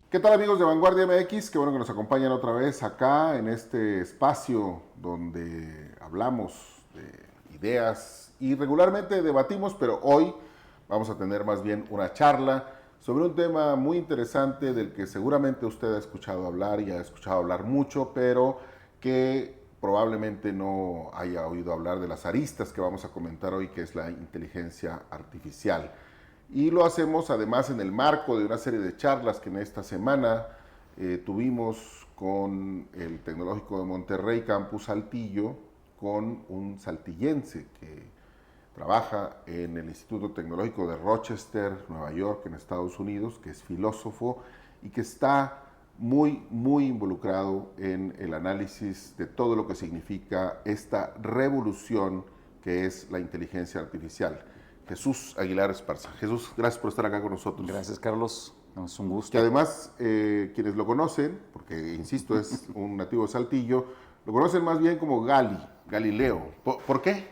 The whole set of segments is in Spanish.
¿Qué tal, amigos de Vanguardia MX? Qué bueno que nos acompañan otra vez acá en este espacio donde hablamos de ideas y regularmente debatimos, pero hoy vamos a tener más bien una charla sobre un tema muy interesante del que seguramente usted ha escuchado hablar y ha escuchado hablar mucho, pero que probablemente no haya oído hablar de las aristas que vamos a comentar hoy, que es la inteligencia artificial. Y lo hacemos además en el marco de una serie de charlas que en esta semana tuvimos con el Tecnológico de Monterrey, Campus Saltillo, con un saltillense que trabaja en el Instituto Tecnológico de Rochester, Nueva York, en Estados Unidos, que es filósofo y que está muy involucrado en el análisis de todo lo que significa esta revolución que es la inteligencia artificial. Jesús Aguilar Esparza. Jesús, gracias por estar acá con nosotros. Gracias, Carlos. Es un gusto. Que además, quienes lo conocen, porque insisto, es un nativo de Saltillo, lo conocen más bien como Galileo. ¿Por qué?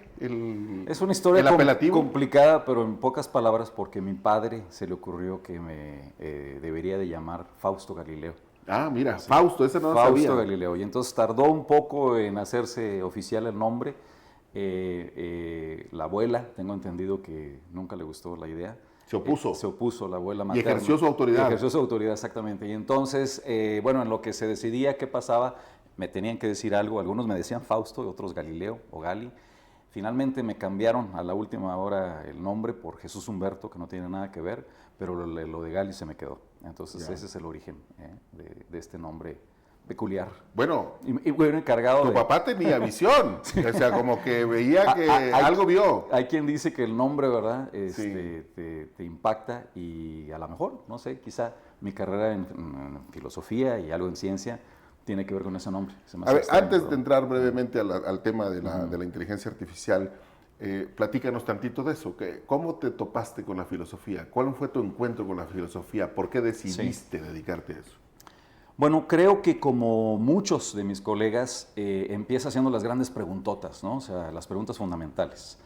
Es una historia apelativo complicada, pero en pocas palabras, porque a mi padre se le ocurrió que me debería de llamar Fausto Galileo. Ah, mira, sí. Fausto, ese no lo sabía. Fausto Galileo. Y entonces tardó un poco en hacerse oficial el nombre. La abuela, tengo entendido que nunca le gustó la idea. Se opuso. Se opuso la abuela materna. Y ejerció su autoridad. Ejerció su autoridad, exactamente. Y entonces, bueno, en lo que se decidía qué pasaba, me tenían que decir algo. Algunos me decían Fausto, otros Galileo o Gali. Finalmente me cambiaron a la última hora el nombre por Jesús Humberto, que no tiene nada que ver, pero lo de Gali se me quedó. Entonces, ese es el origen de este nombre peculiar. Bueno, y bueno, encargado tu papá tenía visión, o sea, como que veía que algo vio. Hay quien dice que el nombre, ¿verdad? Sí. Te impacta y a lo mejor, no sé, quizá mi carrera en filosofía y algo en ciencia tiene que ver con ese nombre. A ver, antes de entrar brevemente al tema de la inteligencia artificial, platícanos tantito de eso. ¿Cómo te topaste con la filosofía? ¿Cuál fue tu encuentro con la filosofía? ¿Por qué decidiste dedicarte a eso? Bueno, creo que como muchos de mis colegas, empieza haciendo las grandes preguntotas, ¿no? O sea, las preguntas fundamentales.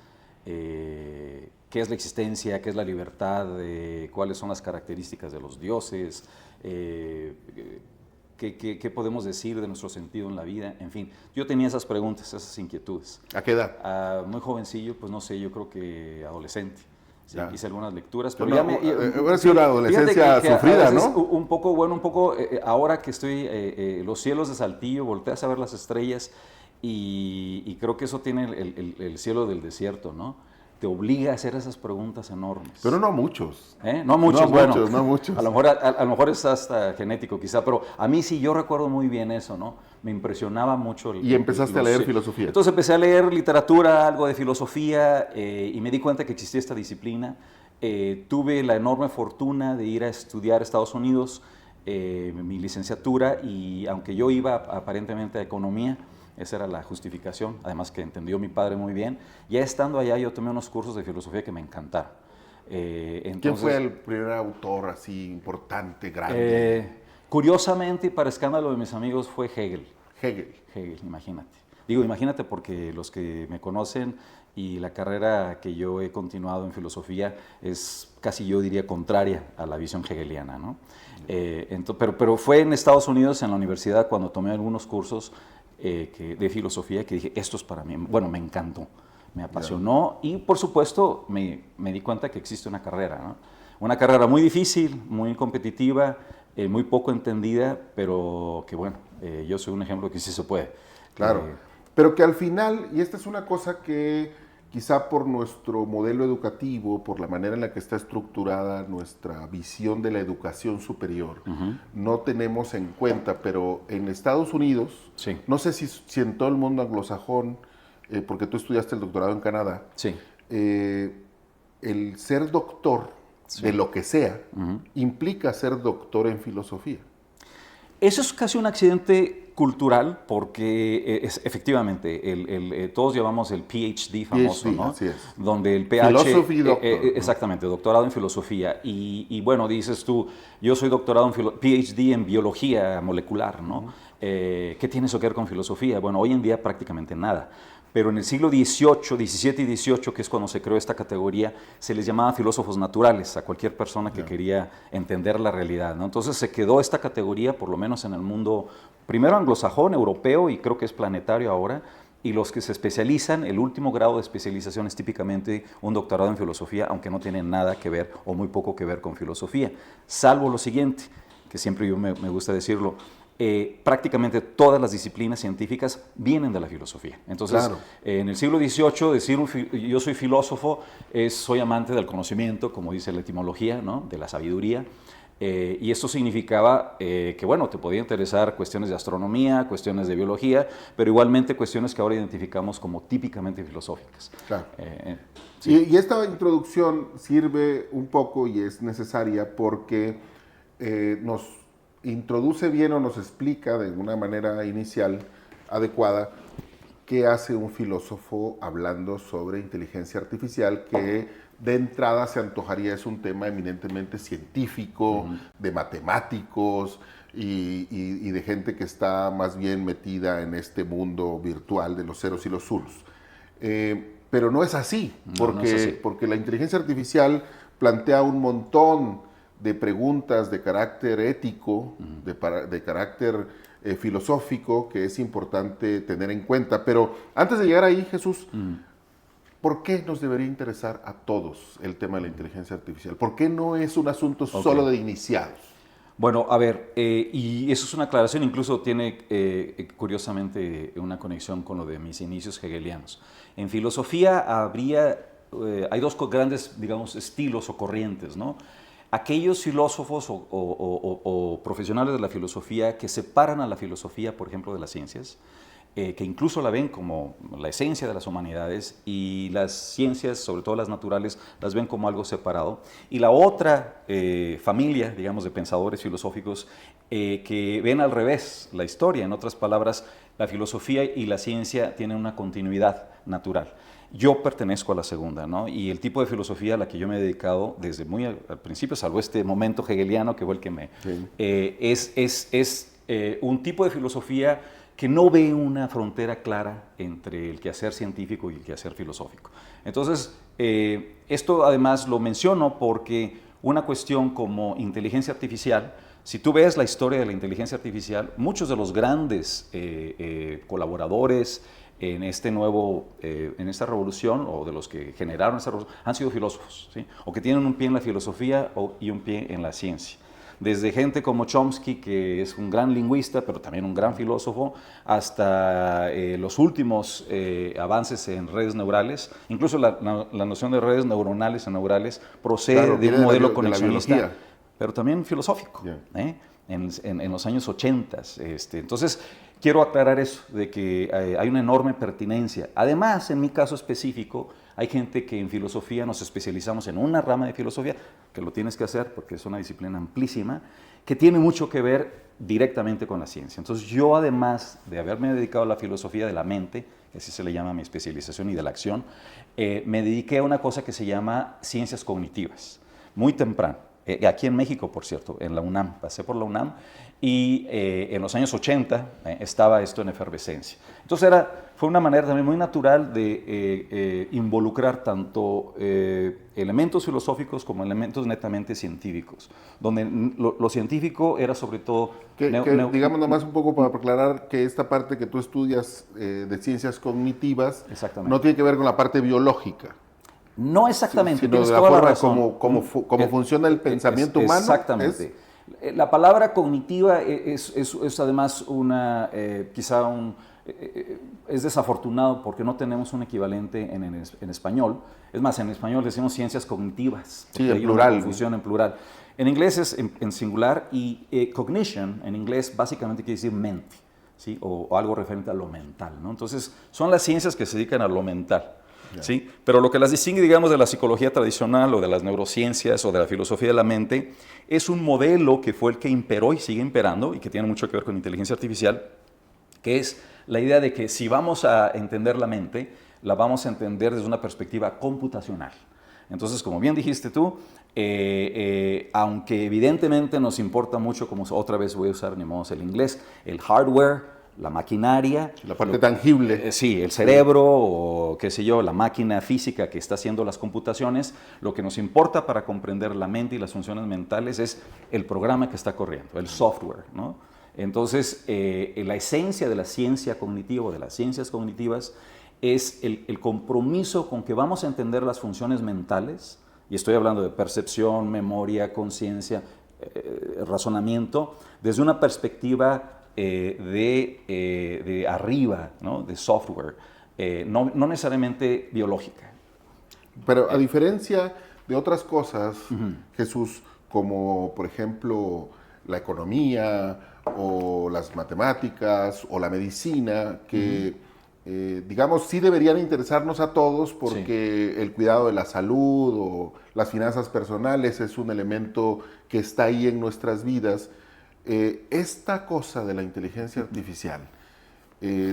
¿Qué es la existencia? ¿Qué es la libertad? ¿Cuáles son las características de los dioses? ¿Qué podemos decir de nuestro sentido en la vida? En fin, yo tenía esas preguntas, esas inquietudes. ¿A qué edad? Muy jovencillo, pues no sé, yo creo que adolescente. Sí, hice algunas lecturas, pero ya hubiera sido una adolescencia sufrida, ¿no? Un poco, ahora que estoy, los cielos de Saltillo, volteas a ver las estrellas y creo que eso tiene el cielo del desierto, ¿no? Te obliga a hacer esas preguntas enormes. Pero no muchos. No muchos, no muchos. A lo mejor es hasta genético quizá, pero a mí sí, yo recuerdo muy bien eso, ¿no? Me impresionaba mucho. Y empezaste a leer filosofía. Entonces empecé a leer literatura, algo de filosofía, y me di cuenta que existía esta disciplina. Tuve la enorme fortuna de ir a estudiar a Estados Unidos mi licenciatura, y aunque yo iba aparentemente a economía, esa era la justificación, además que entendió mi padre muy bien. Ya estando allá yo tomé unos cursos de filosofía que me encantaron. ¿Quién fue el primer autor así importante, grande? Curiosamente, y para escándalo de mis amigos, fue Hegel. Hegel, imagínate. Digo, imagínate porque los que me conocen y la carrera que yo he continuado en filosofía es casi, yo diría, contraria a la visión hegeliana, ¿no? Pero fue en Estados Unidos, en la universidad, cuando tomé algunos cursos de filosofía, que dije, esto es para mí. Bueno, me encantó, me apasionó, y por supuesto me di cuenta que existe una carrera, ¿no? Una carrera muy difícil, muy competitiva, muy poco entendida, pero que bueno, yo soy un ejemplo que sí se puede. Claro, pero que al final, y esta es una cosa que quizá por nuestro modelo educativo, por la manera en la que está estructurada nuestra visión de la educación superior, no tenemos en cuenta, pero en Estados Unidos, sí. No sé si en todo el mundo anglosajón, porque tú estudiaste el doctorado en Canadá, sí. El ser doctor de lo que sea implica ser doctor en filosofía. Eso es casi un accidente cultural, porque efectivamente todos llevamos el PhD famoso, PhD, ¿no? Así es. Donde el PhD, Philosophy doctor, exactamente, doctorado en filosofía, y bueno, dices tú, yo soy doctorado en PhD en biología molecular, ¿no? ¿Qué tiene eso que ver con filosofía? Bueno, hoy en día prácticamente nada, pero en el siglo XVIII, XVII y XVIII, que es cuando se creó esta categoría, se les llamaba filósofos naturales a cualquier persona que quería entender la realidad, ¿no? Entonces se quedó esta categoría, por lo menos en el mundo, primero anglosajón, europeo, y creo que es planetario ahora, y los que se especializan, el último grado de especialización es típicamente un doctorado en filosofía, aunque no tiene nada que ver o muy poco que ver con filosofía, salvo lo siguiente, que siempre yo me gusta decirlo, prácticamente todas las disciplinas científicas vienen de la filosofía. Entonces, Claro. en el siglo XVIII, decir yo soy filósofo soy amante del conocimiento, como dice la etimología, ¿no? De la sabiduría. Y esto significaba que, bueno, te podía interesar cuestiones de astronomía, cuestiones de biología, pero igualmente cuestiones que ahora identificamos como típicamente filosóficas. Claro. Sí. Y esta introducción sirve un poco y es necesaria porque nos introduce bien o nos explica de una manera inicial adecuada qué hace un filósofo hablando sobre inteligencia artificial, que de entrada se antojaría es un tema eminentemente científico, de matemáticos y de gente que está más bien metida en este mundo virtual de los ceros y los unos. Pero no es así, porque la inteligencia artificial plantea un montón de preguntas de carácter ético, de carácter filosófico, que es importante tener en cuenta. Pero antes de llegar ahí, Jesús, ¿por qué nos debería interesar a todos el tema de la inteligencia artificial? ¿Por qué no es un asunto solo de iniciados? Bueno, a ver, y eso es una aclaración, incluso tiene curiosamente una conexión con lo de mis inicios hegelianos. En filosofía hay dos grandes, digamos, estilos o corrientes, ¿no? Aquellos filósofos o profesionales de la filosofía que separan a la filosofía, por ejemplo, de las ciencias, que incluso la ven como la esencia de las humanidades, y las ciencias, sobre todo las naturales, las ven como algo separado. Y la otra familia, digamos, de pensadores filosóficos que ven al revés la historia. En otras palabras, la filosofía y la ciencia tienen una continuidad natural. Yo pertenezco a la segunda, ¿no? Y el tipo de filosofía a la que yo me he dedicado desde muy al principio, salvo este momento hegeliano que fue el que me... Sí. Es un tipo de filosofía que no ve una frontera clara entre el quehacer científico y el quehacer filosófico. Entonces, esto además lo menciono porque una cuestión como inteligencia artificial, si tú ves la historia de la inteligencia artificial, muchos de los grandes colaboradores en en esta revolución, o de los que generaron esta revolución, han sido filósofos, ¿sí? O que tienen un pie en la filosofía y un pie en la ciencia. Desde gente como Chomsky, que es un gran lingüista, pero también un gran filósofo, hasta los últimos avances en redes neurales. Incluso la noción de redes neuronales o neurales procede de un modelo conexionista, pero también filosófico, en los años 80. Entonces, quiero aclarar eso, de que hay una enorme pertinencia. Además, en mi caso específico, hay gente que en filosofía nos especializamos en una rama de filosofía, que lo tienes que hacer porque es una disciplina amplísima, que tiene mucho que ver directamente con la ciencia. Entonces, yo, además de haberme dedicado a la filosofía de la mente, que así se le llama mi especialización, y de la acción, me dediqué a una cosa que se llama ciencias cognitivas, muy temprano. Aquí en México, por cierto, en la UNAM, pasé por la UNAM, y en los años 80 estaba esto en efervescencia. Entonces fue una manera también muy natural de involucrar tanto elementos filosóficos como elementos netamente científicos, donde lo científico era sobre todo... digamos nomás un poco para aclarar que esta parte que tú estudias de ciencias cognitivas no tiene que ver con la parte biológica. No exactamente, sino de la forma como funciona el pensamiento humano. Exactamente. La palabra cognitiva es además es desafortunado porque no tenemos un equivalente en español. Es más, en español decimos ciencias cognitivas. Sí, en hay plural. Una confusión en plural. En inglés es en singular, y cognition en inglés básicamente quiere decir mente, ¿sí? O algo referente a lo mental, ¿no? Entonces, son las ciencias que se dedican a lo mental. ¿Sí? Pero lo que las distingue, digamos, de la psicología tradicional o de las neurociencias o de la filosofía de la mente es un modelo que fue el que imperó y sigue imperando, y que tiene mucho que ver con inteligencia artificial, que es la idea de que si vamos a entender la mente, la vamos a entender desde una perspectiva computacional. Entonces, como bien dijiste tú, aunque evidentemente nos importa mucho, como otra vez voy a usar ni modo el inglés, el hardware, la maquinaria. La parte tangible. Sí, el cerebro o qué sé yo, la máquina física que está haciendo las computaciones. Lo que nos importa para comprender la mente y las funciones mentales es el programa que está corriendo, el software, ¿no? Entonces, la esencia de la ciencia cognitiva o de las ciencias cognitivas es el compromiso con que vamos a entender las funciones mentales, y estoy hablando de percepción, memoria, conciencia, razonamiento, desde una perspectiva de arriba, ¿no? De software, no necesariamente biológica. Pero a diferencia de otras cosas, Jesús, como por ejemplo la economía o las matemáticas o la medicina, que digamos sí deberían interesarnos a todos porque el cuidado de la salud o las finanzas personales es un elemento que está ahí en nuestras vidas. Esta cosa de la inteligencia artificial,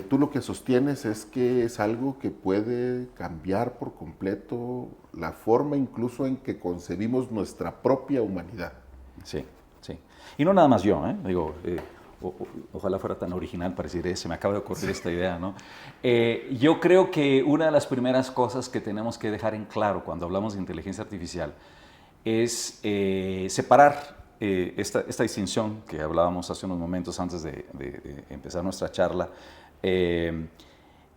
tú lo que sostienes es que es algo que puede cambiar por completo la forma incluso en que concebimos nuestra propia humanidad. Sí, sí. Y no nada más yo, digo, ojalá fuera tan original para decir, se me acaba de ocurrir esta idea, ¿no? Yo creo que una de las primeras cosas que tenemos que dejar en claro cuando hablamos de inteligencia artificial es separar esta distinción que hablábamos hace unos momentos antes de empezar nuestra charla,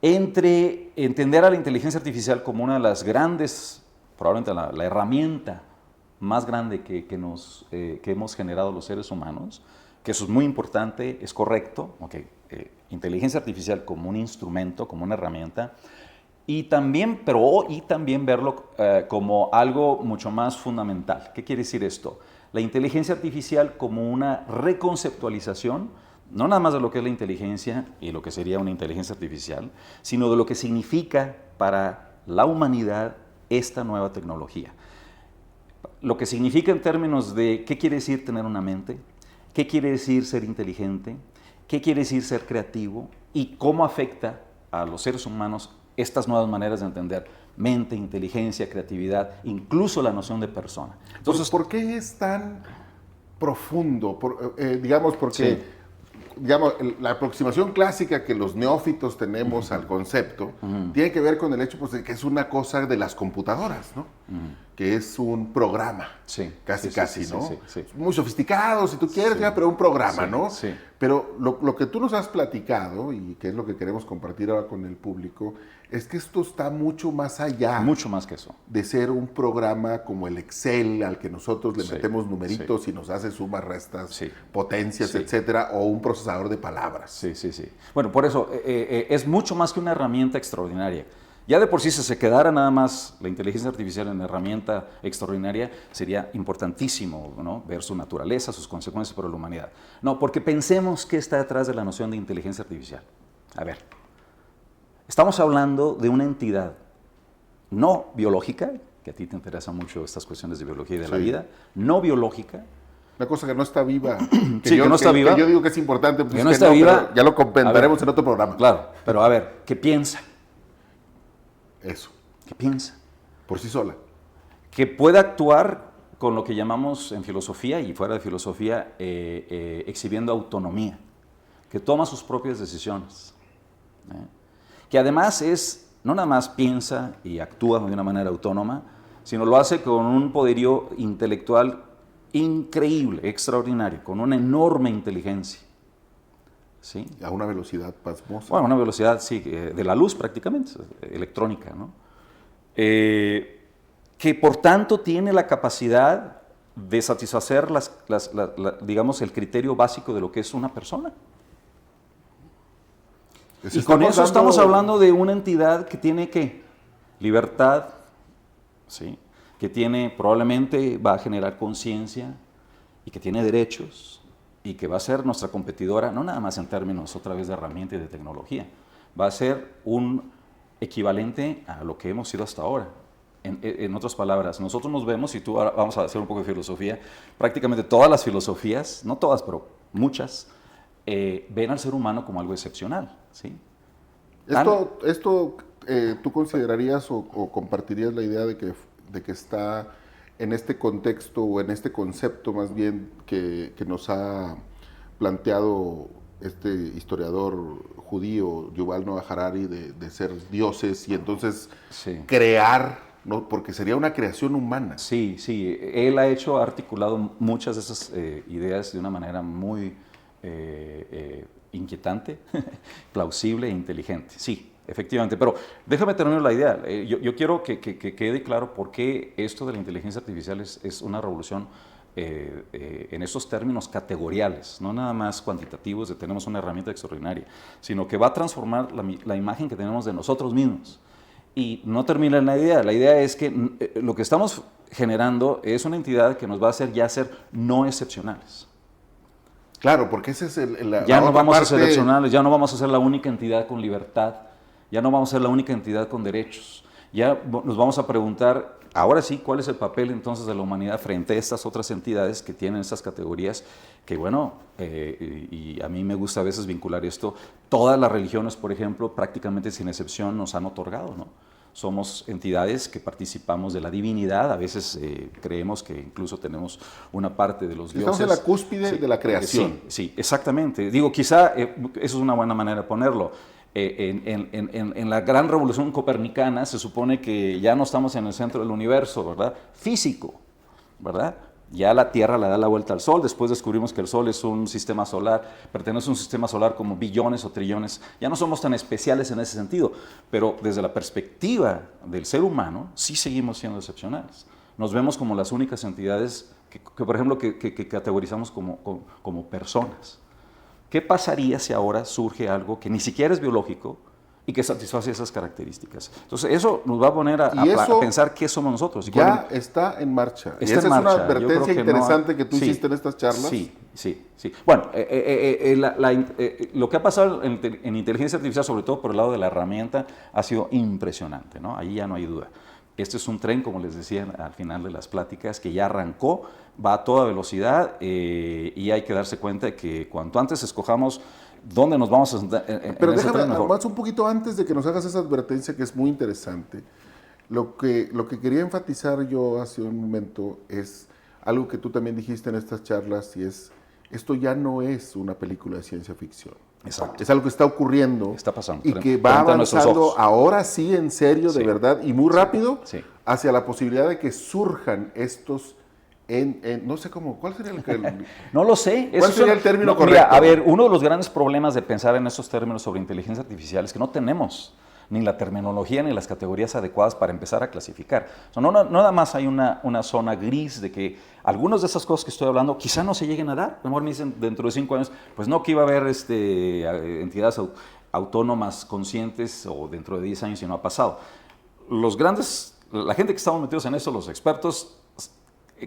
entre entender a la inteligencia artificial como una de las grandes, probablemente la herramienta más grande que hemos generado los seres humanos, que eso es muy importante, es correcto, inteligencia artificial como un instrumento, como una herramienta, y también verlo como algo mucho más fundamental. ¿Qué quiere decir esto? La inteligencia artificial como una reconceptualización, no nada más de lo que es la inteligencia y lo que sería una inteligencia artificial, sino de lo que significa para la humanidad esta nueva tecnología. Lo que significa en términos de qué quiere decir tener una mente, qué quiere decir ser inteligente, qué quiere decir ser creativo y cómo afecta a los seres humanos estas nuevas maneras de entender mente, inteligencia, creatividad, incluso la noción de persona. Entonces, ¿por qué es tan profundo? Digamos, porque digamos, la aproximación clásica que los neófitos tenemos al concepto tiene que ver con el hecho pues, de que es una cosa de las computadoras, ¿no? Que es un programa, casi, ¿no? Sí. Muy sofisticado, si tú quieres, pero un programa, ¿no? Sí. Pero lo que tú nos has platicado, y que es lo que queremos compartir ahora con el público, es que esto está mucho más allá. Mucho más que eso. De ser un programa como el Excel, al que nosotros le metemos numeritos y nos hace sumas, restas, potencias, etcétera, o un procesador de palabras. Sí. Bueno, por eso es mucho más que una herramienta extraordinaria. Ya de por sí, si se quedara nada más la inteligencia artificial en herramienta extraordinaria, sería importantísimo, ¿no? Ver su naturaleza, sus consecuencias para la humanidad. No, porque pensemos qué está detrás de la noción de inteligencia artificial. A ver, estamos hablando de una entidad no biológica, que a ti te interesan mucho estas cuestiones de biología y de la vida, no biológica. Una cosa que no está viva. Que no está viva. Que yo digo que es importante. Pues que no está viva. Ya lo comentaremos en otro programa. Claro, pero a ver, ¿qué piensa? Eso. ¿Qué piensa? Por sí sola. Que puede actuar con lo que llamamos en filosofía y fuera de filosofía, exhibiendo autonomía, que toma sus propias decisiones, que además no nada más piensa y actúa de una manera autónoma, sino lo hace con un poderío intelectual increíble, extraordinario, con una enorme inteligencia. ¿Sí? A una velocidad pasmosa. Bueno, una velocidad, sí, de la luz prácticamente, electrónica, ¿no? Que por tanto tiene la capacidad de satisfacer digamos, el criterio básico de lo que es una persona. Y con eso estamos hablando de una entidad que tiene, ¿qué? Libertad, ¿sí? Que probablemente va a generar conciencia y que tiene derechos, y que va a ser nuestra competidora, no nada más en términos otra vez de herramienta y de tecnología, va a ser un equivalente a lo que hemos sido hasta ahora. En otras palabras, nosotros nos vemos, y tú ahora vamos a hacer un poco de filosofía, prácticamente todas las filosofías, no todas, pero muchas, ven al ser humano como algo excepcional. ¿Sí? Esto ¿tú considerarías o compartirías la idea de que está en este contexto o en este concepto más bien que nos ha planteado este historiador judío, Yuval Noah Harari, de ser dioses y entonces crear, ¿no? Porque sería una creación humana. Sí, sí, él ha articulado muchas de esas ideas de una manera muy inquietante, plausible e inteligente. Sí, efectivamente, pero déjame terminar la idea. Yo quiero que quede claro por qué esto de la inteligencia artificial es una revolución en estos términos categoriales, no nada más cuantitativos de tenemos una herramienta extraordinaria, sino que va a transformar la imagen que tenemos de nosotros mismos. Y no termina en la idea es que lo que estamos generando es una entidad que nos va a hacer ser no excepcionales. Claro, porque ese es ya no vamos a ser excepcionales, ya no vamos a ser la única entidad con libertad, ya no vamos a ser la única entidad con derechos, ya nos vamos a preguntar, ahora sí, ¿cuál es el papel entonces de la humanidad frente a estas otras entidades que tienen estas categorías? Que bueno, y a mí me gusta a veces vincular esto, todas las religiones, por ejemplo, prácticamente sin excepción nos han otorgado, ¿no? Somos entidades que participamos de la divinidad, a veces creemos que incluso tenemos una parte de los dioses. Estamos en la cúspide de la creación. Sí, exactamente. Digo, quizá eso es una buena manera de ponerlo. En la gran revolución copernicana se supone que ya no estamos en el centro del universo, ¿verdad? Físico, ¿verdad? Ya la Tierra le da la vuelta al Sol, después descubrimos que el Sol es un sistema solar, pertenece a un sistema solar como billones o trillones, ya no somos tan especiales en ese sentido, pero desde la perspectiva del ser humano, sí seguimos siendo excepcionales. Nos vemos como las únicas entidades que por ejemplo, que categorizamos como personas. ¿Qué pasaría si ahora surge algo que ni siquiera es biológico y que satisface esas características? Entonces, eso nos va a poner a pensar qué somos nosotros. Ya está en marcha. Y esa es una advertencia interesante que tú hiciste en estas charlas. Sí. Bueno, lo que ha pasado en inteligencia artificial, sobre todo por el lado de la herramienta, ha sido impresionante, ¿no? Ahí ya no hay duda. Este es un tren, como les decía al final de las pláticas, que ya arrancó, va a toda velocidad y hay que darse cuenta de que cuanto antes escojamos dónde nos vamos a sentar Pero déjame, más un poquito antes de que nos hagas esa advertencia que es muy interesante, lo que quería enfatizar yo hace un momento es algo que tú también dijiste en estas charlas y es, esto ya no es una película de ciencia ficción. Exacto. Es algo que está ocurriendo. Está pasando. Y que va avanzando ahora sí, en serio, de verdad, y muy rápido, hacia la posibilidad de que surjan estos, no sé cómo, ¿cuál sería el no lo sé. ¿Cuál sería el término correcto? Mira, a ver, uno de los grandes problemas de pensar en estos términos sobre inteligencia artificial es que no tenemos ni la terminología ni las categorías adecuadas para empezar a clasificar. O sea, no nada más hay una zona gris de que algunas de esas cosas que estoy hablando quizá no se lleguen a dar. A lo mejor me dicen dentro de 5 años, pues no, que iba a haber entidades autónomas conscientes o dentro de 10 años y no ha pasado. La gente que estamos metidos en eso, los expertos,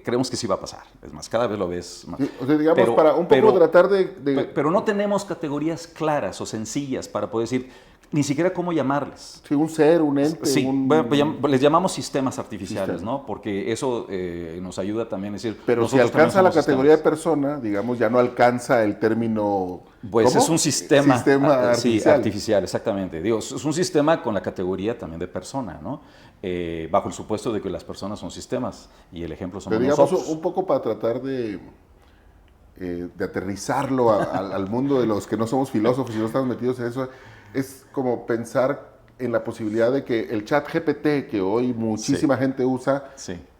creemos que sí va a pasar. Es más, cada vez lo ves más. Sí, o sea, digamos, para un poco tratar de... Pero no tenemos categorías claras o sencillas para poder decir ni siquiera cómo llamarles. Sí, un ser, un ente. Sí, les llamamos sistemas artificiales, ¿no? Porque eso nos ayuda también a decir... Pero si alcanza la categoría de persona, digamos, ya no alcanza el término... Pues ¿cómo? Es un sistema artificial. Sí, artificial, exactamente. Digo, es un sistema con la categoría también de persona, ¿no? Bajo el supuesto de que las personas son sistemas y el ejemplo somos nosotros. Digamos, un poco para tratar de aterrizarlo al mundo de los que no somos filósofos y no estamos metidos en eso, es como pensar en la posibilidad de que el chat GPT, que hoy muchísima gente usa,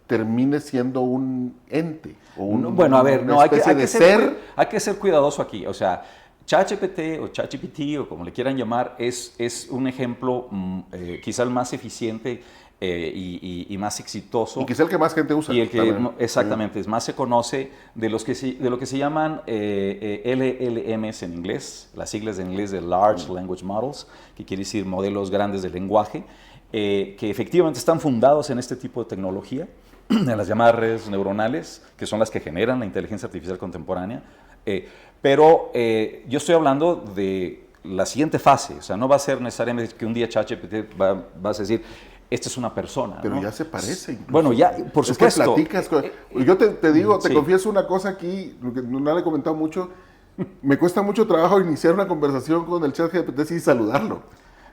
termine siendo un ente. O bueno, a ver, no, hay que ser cuidadoso aquí. O sea, ChatGPT o ChatGPT o como le quieran llamar, es un ejemplo quizá el más eficiente y más exitoso. Y quizá el que más gente usa. Y el que exactamente más se conoce de lo que se llaman LLMs en inglés, las siglas en inglés de Large Language Models, que quiere decir modelos grandes de lenguaje, que efectivamente están fundados en este tipo de tecnología, en las llamadas redes neuronales, que son las que generan la inteligencia artificial contemporánea. Pero yo estoy hablando de la siguiente fase, o sea, no va a ser necesariamente que un día ChatGPT vas a decir, esta es una persona. Pero ¿no? ya se parece. Incluso. Bueno, ya, por supuesto. Es que platicas. Yo te digo, te confieso una cosa aquí, que no le he comentado mucho. Me cuesta mucho trabajo iniciar una conversación con el ChatGPT sin saludarlo.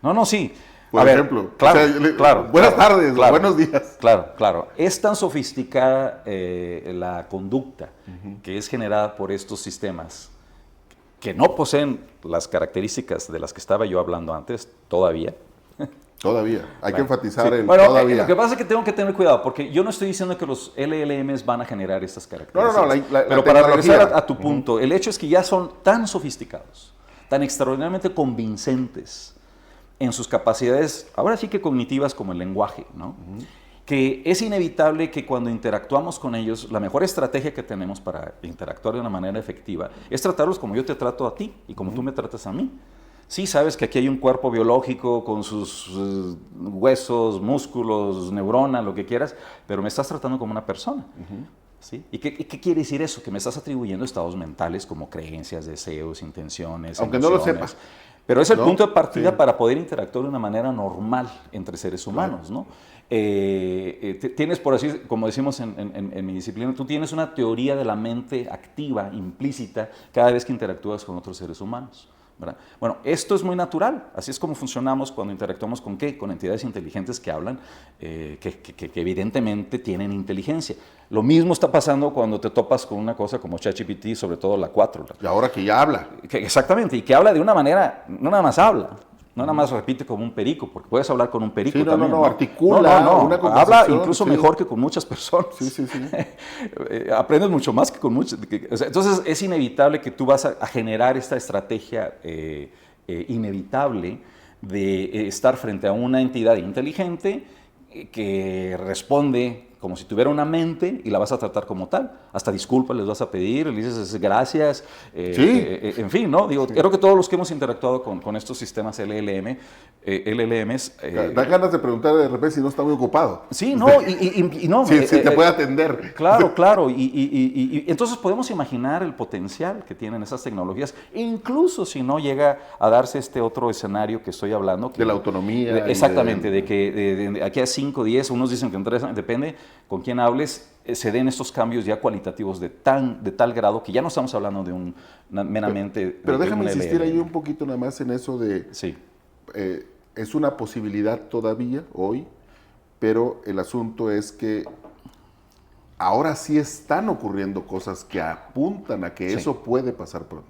No, sí. Por ejemplo. Claro, o sea, claro. Buenas tardes, buenos días. Claro. Es tan sofisticada la conducta que es generada por estos sistemas que no poseen las características de las que estaba yo hablando antes, todavía. Todavía. Hay que enfatizar Sí. el Bueno, todavía. lo que pasa es que tengo que tener cuidado, porque yo no estoy diciendo que los LLMs van a generar estas características. No, la pero para tecnología. regresar a tu punto, el hecho es que ya son tan sofisticados, tan extraordinariamente convincentes en sus capacidades, ahora sí que cognitivas como el lenguaje, ¿no? Que es inevitable que cuando interactuamos con ellos, la mejor estrategia que tenemos para interactuar de una manera efectiva es tratarlos como yo te trato a ti y como tú me tratas a mí. Sí, sabes que aquí hay un cuerpo biológico con sus huesos, músculos, neuronas, lo que quieras, pero me estás tratando como una persona. ¿Sí? ¿Y qué quiere decir eso? Que me estás atribuyendo estados mentales como creencias, deseos, intenciones, aunque no lo emociones. sepas. Pero es el punto de partida Sí. para poder interactuar de una manera normal entre seres humanos, ¿no? Tienes, por así, como decimos en mi disciplina, tú tienes una teoría de la mente activa, implícita, cada vez que interactúas con otros seres humanos, ¿verdad? Bueno, esto es muy natural, así es como funcionamos cuando interactuamos con ¿qué? Con entidades inteligentes que hablan, que evidentemente tienen inteligencia. Lo mismo está pasando cuando te topas con una cosa como ChatGPT, sobre todo la 4. Y ahora que ya habla. Exactamente, y que habla de una manera, no nada más habla, no nada más repite como un perico, porque puedes hablar con un perico Sí, también. articula una habla conversación, incluso sí. mejor que con muchas personas. Sí. Aprendes mucho más que con muchas. Entonces es inevitable que tú vas a generar esta estrategia inevitable de estar frente a una entidad inteligente que responde como si tuviera una mente y la vas a tratar como tal. Hasta disculpas les vas a pedir, le dices gracias, en fin, ¿no? Digo, creo que todos los que hemos interactuado con estos sistemas LLMs... Da ganas de preguntar de repente si no está muy ocupado. Sí, no, y no. Sí, te puede atender. Claro, y entonces podemos imaginar el potencial que tienen esas tecnologías, incluso si no llega a darse este otro escenario que estoy hablando. De la autonomía. Exactamente, de que de aquí a 5, 10, unos dicen que en 3 años, depende con quién hables, se den estos cambios ya cualitativos de tal grado que ya no estamos hablando de meramente... Pero déjame insistir ahí un poquito nada más en eso de... Sí. Es una posibilidad todavía hoy, pero el asunto es que ahora sí están ocurriendo cosas que apuntan a que eso puede pasar pronto.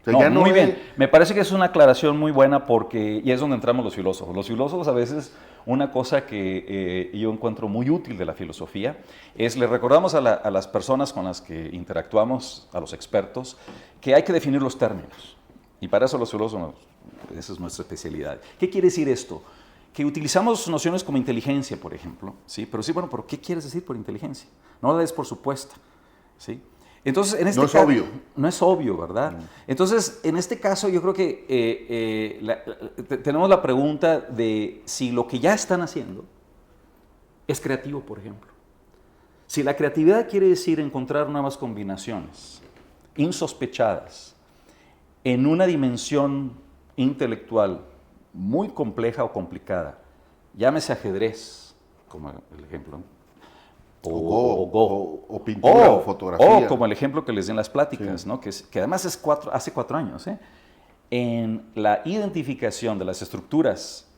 O sea, No, muy bien. Me parece que es una aclaración muy buena porque, y es donde entramos los filósofos. Los filósofos a veces, una cosa que yo encuentro muy útil de la filosofía es, le recordamos a las personas con las que interactuamos, a los expertos, que hay que definir los términos. Y para eso los filósofos, esa es nuestra especialidad. ¿Qué quiere decir esto? Que utilizamos nociones como inteligencia, por ejemplo, ¿sí? Pero sí, bueno, ¿pero qué quieres decir por inteligencia? No la des por supuesta, ¿sí? Entonces, en este caso, es obvio. No es obvio, ¿verdad? Entonces, en este caso, yo creo que tenemos la pregunta de si lo que ya están haciendo es creativo, por ejemplo. Si la creatividad quiere decir encontrar nuevas combinaciones insospechadas en una dimensión intelectual muy compleja o complicada, llámese ajedrez, como el ejemplo, o pintura o fotografía. O como el ejemplo que les di en las pláticas, sí. ¿No? que además es hace 4 años, en la identificación de las estructuras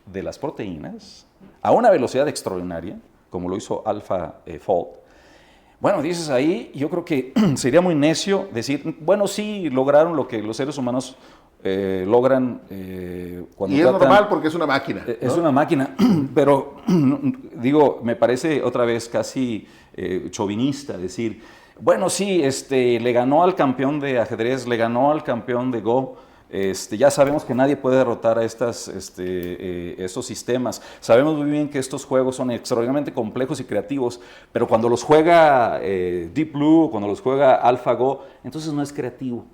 de las proteínas a una velocidad extraordinaria, como lo hizo AlphaFold. Bueno, dices ahí, yo creo que sería muy necio decir, bueno, sí, lograron lo que los seres humanos logran cuando y es normal porque es una máquina. Es una máquina, pero digo, me parece otra vez casi chauvinista decir, bueno, sí, le ganó al campeón de ajedrez, le ganó al campeón de Go. Ya sabemos que nadie puede derrotar a estos sistemas. Sabemos muy bien que estos juegos son extraordinariamente complejos y creativos, pero cuando los juega Deep Blue, cuando los juega AlphaGo, entonces no es creativo.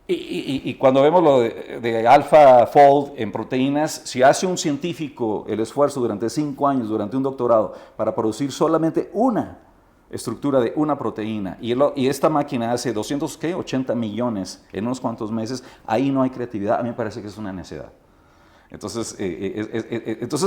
Y cuando vemos lo de AlphaFold en proteínas, si hace un científico el esfuerzo durante 5 años, durante un doctorado, para producir solamente una estructura de una proteína, y esta máquina hace 280 millones en unos cuantos meses, ahí no hay creatividad. A mí me parece que es una necedad. Entonces,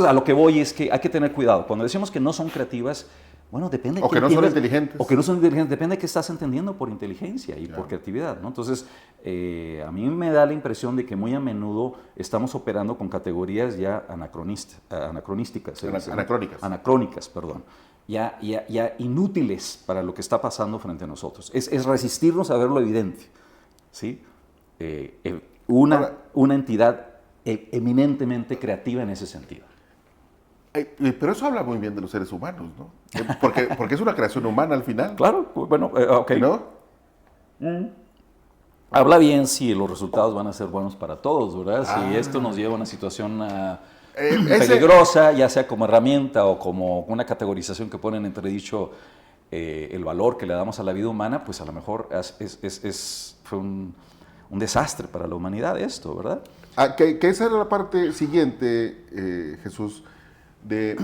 a lo que voy es que hay que tener cuidado. Cuando decimos que no son creativas, bueno, depende. O que no son inteligentes. O que no son inteligentes, depende de qué estás entendiendo por inteligencia y por creatividad, ¿no? Entonces, a mí me da la impresión de que muy a menudo estamos operando con categorías ya anacrónicas, perdón. Ya inútiles para lo que está pasando frente a nosotros. Es resistirnos a ver lo evidente. ¿sí? Una entidad eminentemente creativa en ese sentido. Pero eso habla muy bien de los seres humanos, ¿no? Porque es una creación humana al final. Claro, bueno, ok. ¿No? Habla bien si los resultados van a ser buenos para todos, ¿verdad? Ah. Si esto nos lleva a una situación Ese- peligrosa, ya sea como herramienta o como una categorización que ponen en entredicho el valor que le damos a la vida humana, pues a lo mejor fue un desastre para la humanidad esto, ¿verdad? Que esa era la parte siguiente, Jesús, de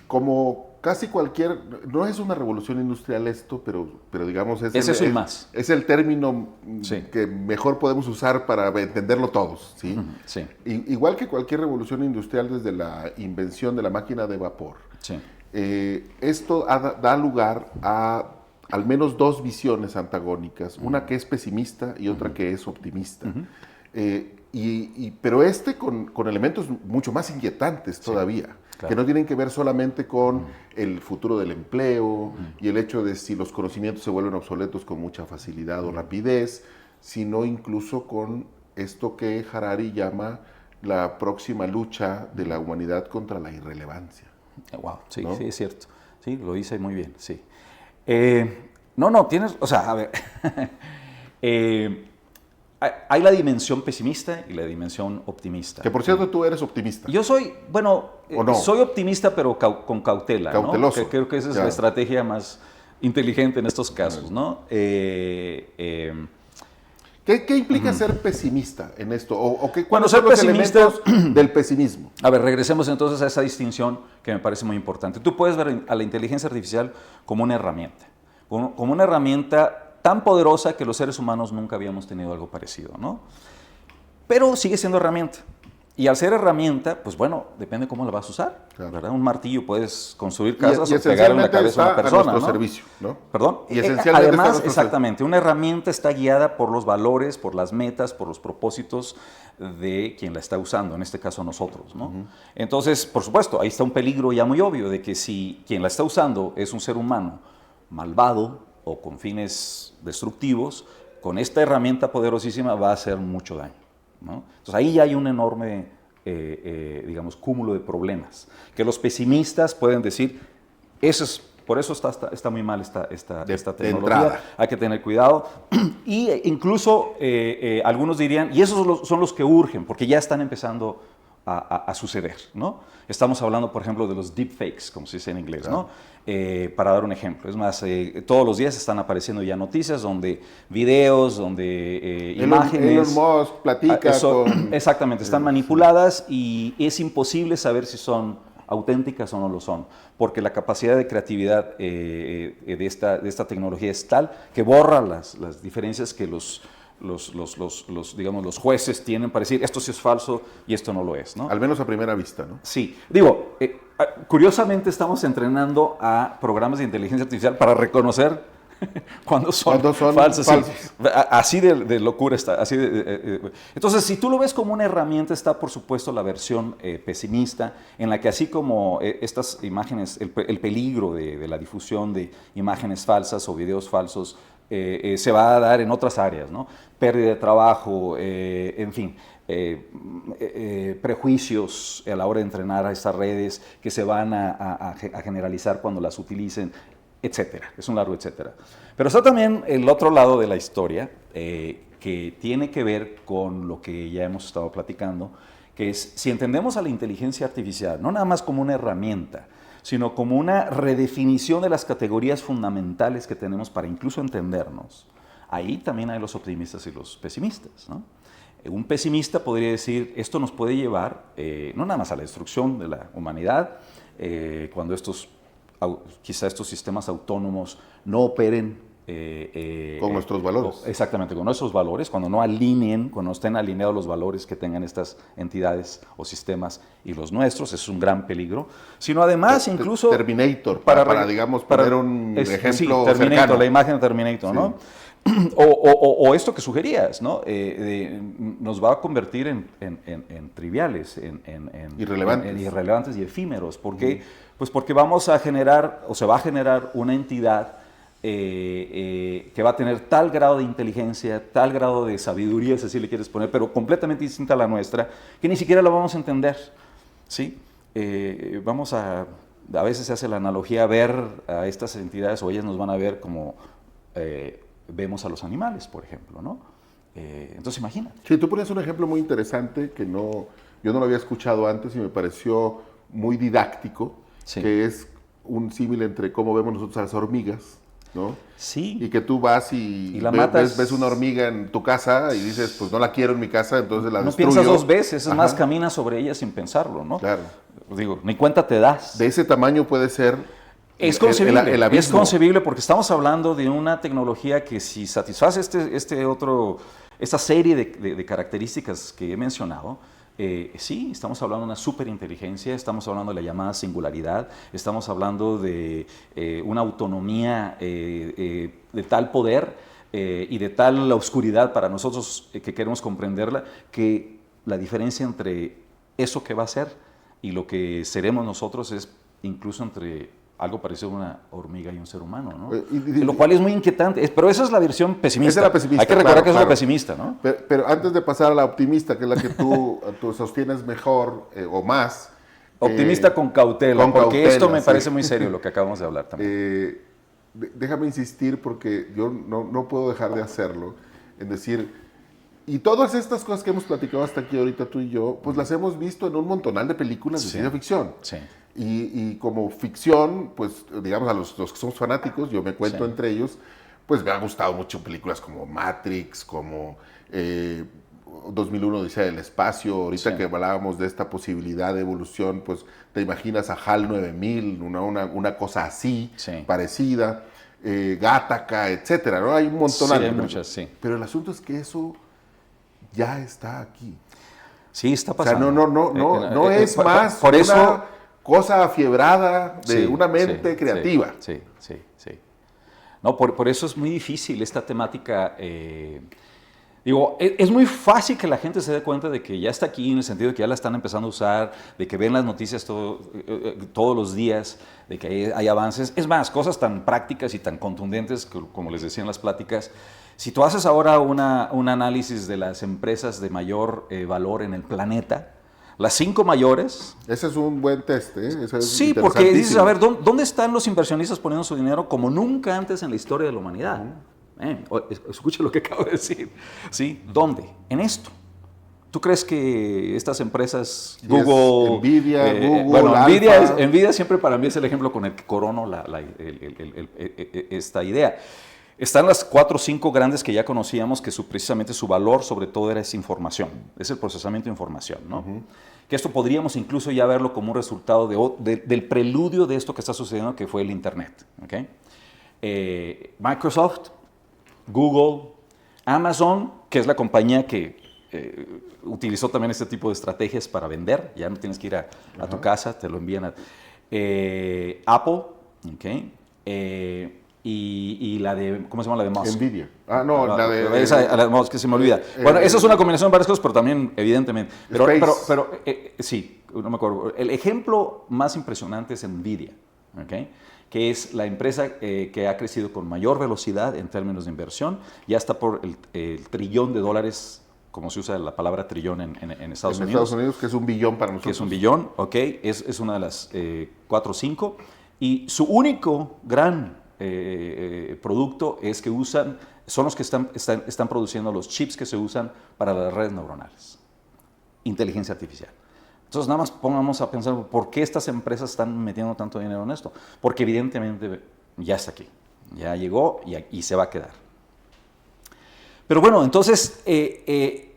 como casi cualquier, no es una revolución industrial esto, pero digamos Es eso y más. es el término Sí. que mejor podemos usar para entenderlo todos, ¿sí? Sí, Igual que cualquier revolución industrial desde la invención de la máquina de vapor, sí. esto da lugar a al menos dos visiones antagónicas, una que es pesimista y otra que es optimista. Pero con elementos mucho más inquietantes todavía, claro. que no tienen que ver solamente con el futuro del empleo y el hecho de si los conocimientos se vuelven obsoletos con mucha facilidad o rapidez, sino incluso con esto que Harari llama la próxima lucha de la humanidad contra la irrelevancia. Wow, sí, ¿No? sí, es cierto. Sí, lo hice muy bien, sí. Tienes, o sea, a ver, hay la dimensión pesimista y la dimensión optimista. Que por cierto tú eres optimista. Yo soy, bueno, ¿O no? soy optimista, pero con cautela, Cauteloso. ¿no? Creo que esa es Ya. la estrategia más inteligente en estos casos, ¿no? ¿Qué implica ser pesimista en esto? Bueno, ¿Cuáles ser son los pesimista- elementos del pesimismo? A ver, regresemos entonces a esa distinción que me parece muy importante. Tú puedes ver a la inteligencia artificial como una herramienta, como una herramienta tan poderosa que los seres humanos nunca habíamos tenido algo parecido, ¿no? Pero sigue siendo herramienta. Y al ser herramienta, pues bueno, depende cómo la vas a usar, Claro. ¿verdad? Un martillo puedes construir casas Y o pegar en la esencialmente cabeza a una está persona, a nuestro ¿no? servicio, ¿no? Perdón. Y esencialmente está a Además, nuestro exactamente, una herramienta está guiada por los valores, por las metas, por los propósitos de quien la está usando, en este caso nosotros, ¿no? Entonces, por supuesto, ahí está un peligro ya muy obvio de que si quien la está usando es un ser humano malvado o con fines destructivos, con esta herramienta poderosísima va a hacer mucho daño, ¿no? Entonces ahí ya hay un enorme digamos, cúmulo de problemas, que los pesimistas pueden decir, por eso está muy mal esta tecnología, entrada. hay que tener cuidado, y incluso algunos dirían, y esos son los que urgen, porque ya están empezando a suceder, ¿no? Estamos hablando, por ejemplo, de los deepfakes, como se dice en inglés, ¿no? Para dar un ejemplo. Es más, todos los días están apareciendo ya noticias donde videos, donde imágenes... Elon Musk platica con... Exactamente, están manipuladas y es imposible saber si son auténticas o no lo son, porque la capacidad de creatividad de esta tecnología es tal que borra las diferencias que digamos, los jueces tienen para decir esto sí es falso y esto no lo es, ¿no? Al menos a primera vista, ¿no? Sí, digo, curiosamente estamos entrenando a programas de inteligencia artificial para reconocer cuando son falsos. Sí. Así de locura está. Entonces, si tú lo ves como una herramienta, está por supuesto la versión pesimista, en la que así como estas imágenes, el peligro de la difusión de imágenes falsas o videos falsos, se va a dar en otras áreas, ¿no? Pérdida de trabajo, en fin, prejuicios a la hora de entrenar a estas redes que se van a generalizar cuando las utilicen, etcétera. Es un largo etcétera. Pero está también el otro lado de la historia que tiene que ver con lo que ya hemos estado platicando, que es si entendemos a la inteligencia artificial no nada más como una herramienta, sino como una redefinición de las categorías fundamentales que tenemos para incluso entendernos. Ahí también hay los optimistas y los pesimistas, ¿no? Un pesimista podría decir, esto nos puede llevar no nada más a la destrucción de la humanidad, cuando quizá estos sistemas autónomos no operen con nuestros valores. Exactamente, con nuestros valores, cuando no alineen, cuando no estén alineados los valores que tengan estas entidades o sistemas y los nuestros, eso es un gran peligro, sino además incluso... Terminator, para digamos, poner un ejemplo sí, Terminator, cercano. La imagen de Terminator, Sí. ¿no? O esto que sugerías, ¿no? Nos va a convertir en triviales, Irrelevantes. en irrelevantes y efímeros. ¿Por qué? Pues porque vamos a generar, o se va a generar una entidad que va a tener tal grado de inteligencia, tal grado de sabiduría, si así le quieres poner, pero completamente distinta a la nuestra, que ni siquiera la vamos a entender, ¿sí? A veces se hace la analogía a ver a estas entidades, o ellas nos van a ver como vemos a los animales, por ejemplo, ¿no? Entonces imagínate. Sí, tú pones un ejemplo muy interesante que yo no lo había escuchado antes y me pareció muy didáctico, Sí. que es un símil entre cómo vemos nosotros a las hormigas, ¿no? Sí. Y que tú vas y la matas. ves una hormiga en tu casa y dices, pues no la quiero en mi casa, entonces la No destruyo. piensas dos veces, es Ajá. más, caminas sobre ella sin pensarlo, ¿no? Claro. Digo, ni cuenta te das. De ese tamaño puede ser Es concebible, el abismo. es concebible porque estamos hablando de una tecnología que si satisface esta serie de características que he mencionado, sí, estamos hablando de una superinteligencia, estamos hablando de la llamada singularidad, estamos hablando de una autonomía de tal poder y de tal oscuridad para nosotros que queremos comprenderla, que la diferencia entre eso que va a ser y lo que seremos nosotros es incluso entre algo parecido a una hormiga y un ser humano, ¿no? Lo cual es muy inquietante. Pero esa es la versión pesimista. Esa es la pesimista, Hay que recordar claro, que es claro. la pesimista, ¿no? Pero antes de pasar a la optimista, que es la que tú sostienes mejor o más. Optimista con cautela, con porque cautela, esto me sí. parece muy serio lo que acabamos de hablar también. Déjame insistir porque yo no puedo dejar de hacerlo, en decir, y todas estas cosas que hemos platicado hasta aquí ahorita tú y yo, pues las hemos visto en un montonal de películas de Sí. ciencia ficción. Sí. Y como ficción, pues digamos a los que somos fanáticos, yo me cuento Sí. entre ellos, pues me ha gustado mucho películas como Matrix, como 2001 Odisea del Espacio, ahorita Sí. que hablábamos de esta posibilidad de evolución, pues te imaginas a HAL 9000, una cosa así, Sí. parecida, Gattaca, etcétera, ¿no? Hay un montón Sí, de hay muchas, sí. Pero el asunto es que eso ya está aquí. Sí, está O sea, pasando. no es más por una eso, cosa afiebrada de sí, una mente sí, creativa. Sí, sí, sí. No, por eso es muy difícil esta temática. Digo, es muy fácil que la gente se dé cuenta de que ya está aquí, en el sentido de que ya la están empezando a usar, de que ven las noticias todos los días, de que hay avances. Es más, cosas tan prácticas y tan contundentes, como les decía en las pláticas. Si tú haces ahora un análisis de las empresas de mayor valor en el planeta, las 5 mayores. Ese es un buen test, ¿eh? Ese es Sí, porque dices, interesantísimo. a ver, ¿dónde están los inversionistas poniendo su dinero como nunca antes en la historia de la humanidad? Escucha lo que acabo de decir. ¿Sí? ¿Dónde? En esto. ¿Tú crees que estas empresas, Sí, Google, Nvidia, Google, bueno, Alpha. Nvidia siempre para mí es el ejemplo con el que corono esta idea. Están las 4 o 5 grandes que ya conocíamos, que precisamente su valor sobre todo era esa información, es el procesamiento de información, ¿no? Que esto podríamos incluso ya verlo como un resultado del preludio de esto que está sucediendo, que fue el Internet, ¿ok? Microsoft, Google, Amazon, que es la compañía que utilizó también este tipo de estrategias para vender, ya no tienes que ir a tu casa, te lo envían a... Apple, ¿ok? Y la de, ¿cómo se llama la de Musk? Nvidia. Ah, no, la de... Esa, que se me olvida. Bueno, esa es una combinación de varias cosas, pero también, evidentemente. Space. Sí, no me acuerdo. El ejemplo más impresionante es Nvidia, ¿ok? Que es la empresa que ha crecido con mayor velocidad en términos de inversión. Ya está por el trillón de dólares, como se usa la palabra trillón en Estados Unidos. En Estados Unidos, que es un billón para nosotros. Que es un billón, ¿ok? Es una de las 4 o 5. Y su único gran producto es que son los que están produciendo los chips que se usan para las redes neuronales. Inteligencia artificial. Entonces, nada más pongamos a pensar, ¿por qué estas empresas están metiendo tanto dinero en esto? Porque evidentemente ya está aquí, ya llegó y se va a quedar. Pero bueno, entonces, eso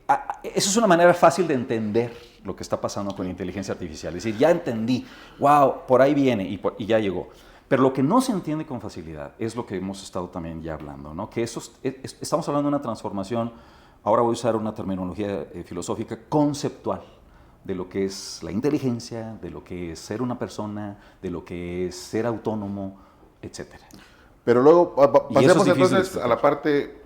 es una manera fácil de entender lo que está pasando con la inteligencia artificial. Es decir, ya entendí, wow, por ahí viene y ya llegó. Pero lo que no se entiende con facilidad es lo que hemos estado también ya hablando, ¿no? Que estamos hablando de una transformación, ahora voy a usar una terminología filosófica conceptual, de lo que es la inteligencia, de lo que es ser una persona, de lo que es ser autónomo, etc. Pero luego pasemos difícil de entonces explicar. a la parte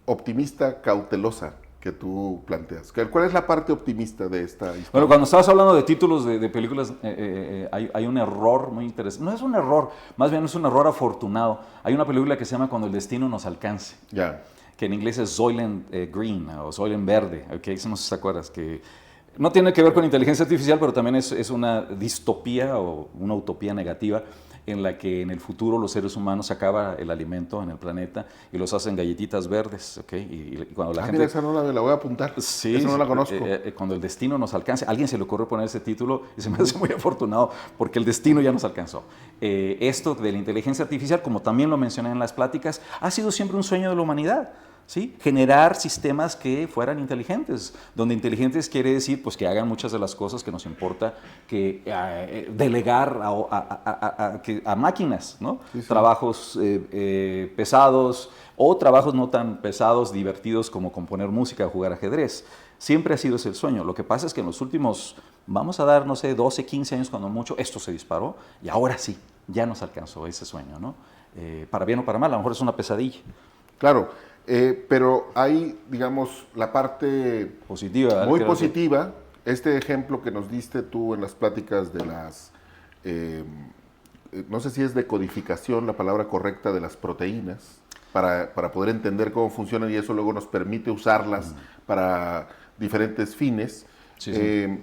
optimista, cautelosa. que tú planteas. ¿Cuál es la parte optimista de esta historia? Bueno, cuando estabas hablando de títulos de películas, hay un error muy interesante. No es un error, más bien es un error afortunado. Hay una película que se llama Cuando el destino nos alcance. Ya. Que en inglés es Soylent Green o Soylent Verde, ¿okay? Eso no sé si te acuerdas, que no tiene que ver con inteligencia artificial, pero también es una distopía o una utopía negativa en la que en el futuro los seres humanos se acaba el alimento en el planeta y los hacen galletitas verdes, ¿ok? Y cuando la gente... Mira, esa no la voy a apuntar, sí, esa no la conozco. Cuando el destino nos alcance, a alguien se le ocurre poner ese título y se me hace muy afortunado porque el destino ya nos alcanzó. Esto de la inteligencia artificial, como también lo mencioné en las pláticas, ha sido siempre un sueño de la humanidad. ¿Sí? Generar sistemas que fueran inteligentes, donde inteligentes quiere decir pues, que hagan muchas de las cosas que nos importa, que delegar a máquinas, ¿no? Sí, sí. Trabajos pesados o trabajos no tan pesados, divertidos como componer música o jugar ajedrez. Siempre ha sido ese el sueño. Lo que pasa es que en los últimos, vamos a dar, no sé, 12, 15 años cuando mucho, esto se disparó y ahora sí, ya nos alcanzó ese sueño, ¿no? Para bien o para mal, a lo mejor es una pesadilla. Claro. Pero hay, digamos, la parte positiva, muy positiva. Este ejemplo que nos diste tú en las pláticas de las, no sé si es decodificación la palabra correcta, de las proteínas, para poder entender cómo funcionan y eso luego nos permite usarlas para diferentes fines. Sí, sí.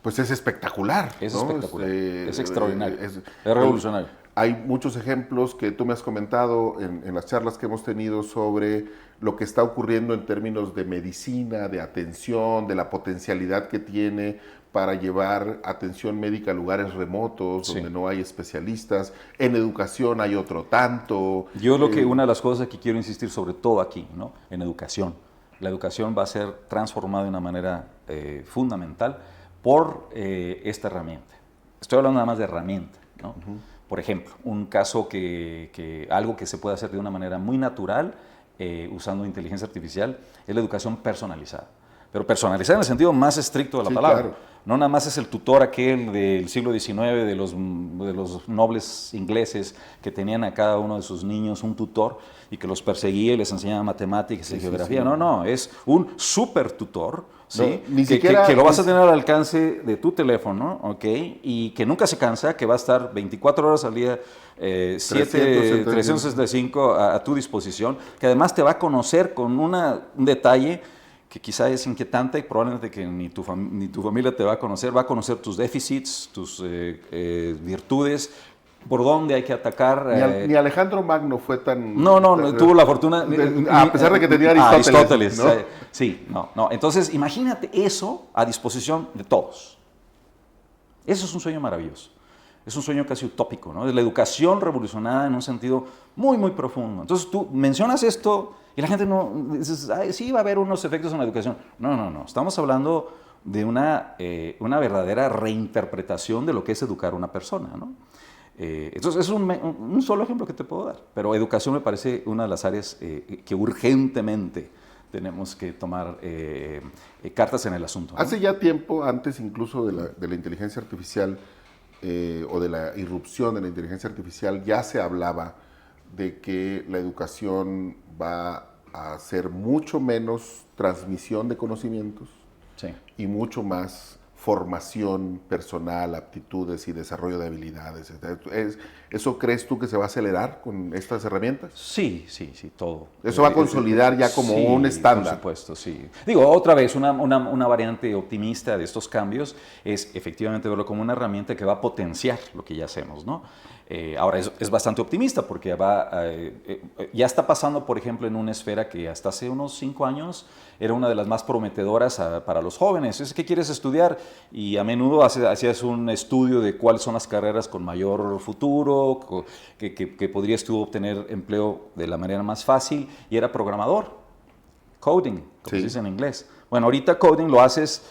Pues es espectacular. Es espectacular, es extraordinario, es revolucionario. Hay muchos ejemplos que tú me has comentado en las charlas que hemos tenido sobre lo que está ocurriendo en términos de medicina, de atención, de la potencialidad que tiene para llevar atención médica a lugares remotos, sí, donde no hay especialistas. En educación hay otro tanto. Yo lo que una de las cosas que quiero insistir sobre todo aquí, ¿no? En educación. La educación va a ser transformada de una manera fundamental por esta herramienta. Estoy hablando nada más de herramienta, ¿no? Por ejemplo, un caso algo que se puede hacer de una manera muy natural usando inteligencia artificial es la educación personalizada. Pero personalizada en el sentido más estricto de la palabra. Claro. No nada más es el tutor aquel del siglo XIX, de los nobles ingleses que tenían a cada uno de sus niños un tutor y que los perseguía y les enseñaba matemáticas y geografía. Sí. No, es un super tutor, ¿sí? No, que lo vas a tener al alcance de tu teléfono, ¿ok? Y que nunca se cansa, que va a estar 24 horas al día, 365 a tu disposición, que además te va a conocer con un detalle que quizá es inquietante y probablemente que ni tu familia te va a conocer tus déficits, tus virtudes, por dónde hay que atacar. Ni Alejandro Magno fue tan... No, tuvo la fortuna... a pesar de que tenía Aristóteles. ¿No? Sí, no. Entonces, imagínate eso a disposición de todos. Eso es un sueño maravilloso. Es un sueño casi utópico, ¿no? De la educación revolucionada en un sentido muy, muy profundo. Entonces, tú mencionas esto... Y la gente no dice, sí va a haber unos efectos en la educación. No. Estamos hablando de una verdadera reinterpretación de lo que es educar a una persona, ¿no? Entonces, es un solo ejemplo que te puedo dar. Pero educación me parece una de las áreas que urgentemente tenemos que tomar cartas en el asunto, ¿no? Hace ya tiempo, antes incluso de la inteligencia artificial o de la irrupción de la inteligencia artificial, ya se hablaba de que la educación va a ser mucho menos transmisión de conocimientos, sí, y mucho más formación personal, aptitudes y desarrollo de habilidades. ¿Eso crees tú que se va a acelerar con estas herramientas? Sí, todo. ¿Eso va a consolidar ya como un estándar? Por supuesto, sí. Digo, otra vez, una variante optimista de estos cambios es efectivamente verlo como una herramienta que va a potenciar lo que ya hacemos, ¿no? Ahora, es bastante optimista porque ya está pasando, por ejemplo, en una esfera que hasta hace unos 5 años era una de las más prometedoras para los jóvenes. ¿Qué quieres estudiar? Y a menudo hacías un estudio de cuáles son las carreras con mayor futuro, que podrías tú obtener empleo de la manera más fácil, y era programador, coding, como se dice en inglés. Bueno, ahorita coding lo haces...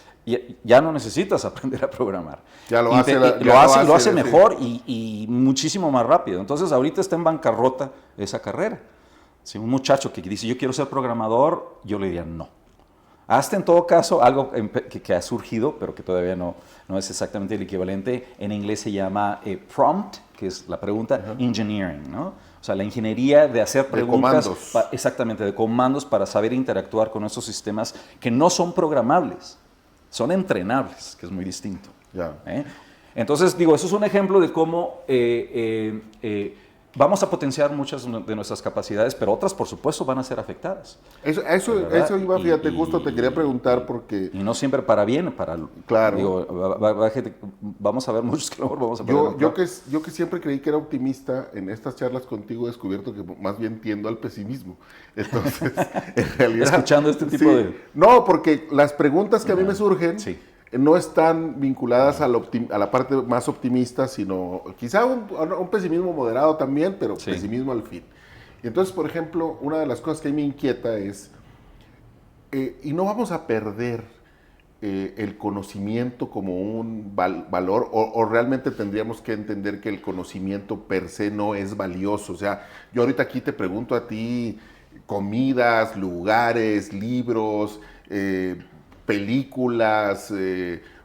Ya no necesitas aprender a programar. Ya lo hace mejor y muchísimo más rápido. Entonces, ahorita está en bancarrota esa carrera. Si un muchacho que dice, yo quiero ser programador, yo le diría no. Hasta en todo caso, algo que ha surgido, pero que todavía no es exactamente el equivalente, en inglés se llama prompt, que es la pregunta, engineering, ¿no? O sea, la ingeniería de hacer preguntas, de comandos. exactamente, de comandos para saber interactuar con estos sistemas que no son programables, son entrenables, que es muy distinto. Ya. Entonces, digo, eso es un ejemplo de cómo vamos a potenciar muchas de nuestras capacidades, pero otras, por supuesto, van a ser afectadas. Eso iba, fíjate, justo te quería preguntar porque... Y no siempre para bien, para... Claro. Digo, vamos a ver muchos que a lo mejor vamos a perder. Yo que siempre creí que era optimista, en estas charlas contigo he descubierto que más bien tiendo al pesimismo. Entonces, en realidad... Escuchando este tipo de... No, porque las preguntas que a mí me surgen... Sí. No están vinculadas a la parte más optimista, sino quizá un pesimismo moderado también, pero sí, pesimismo al fin. Y entonces, por ejemplo, una de las cosas que a mí me inquieta es, y no vamos a perder el conocimiento como un valor, o realmente tendríamos que entender que el conocimiento per se no es valioso. O sea, yo ahorita aquí te pregunto a ti comidas, lugares, libros, películas,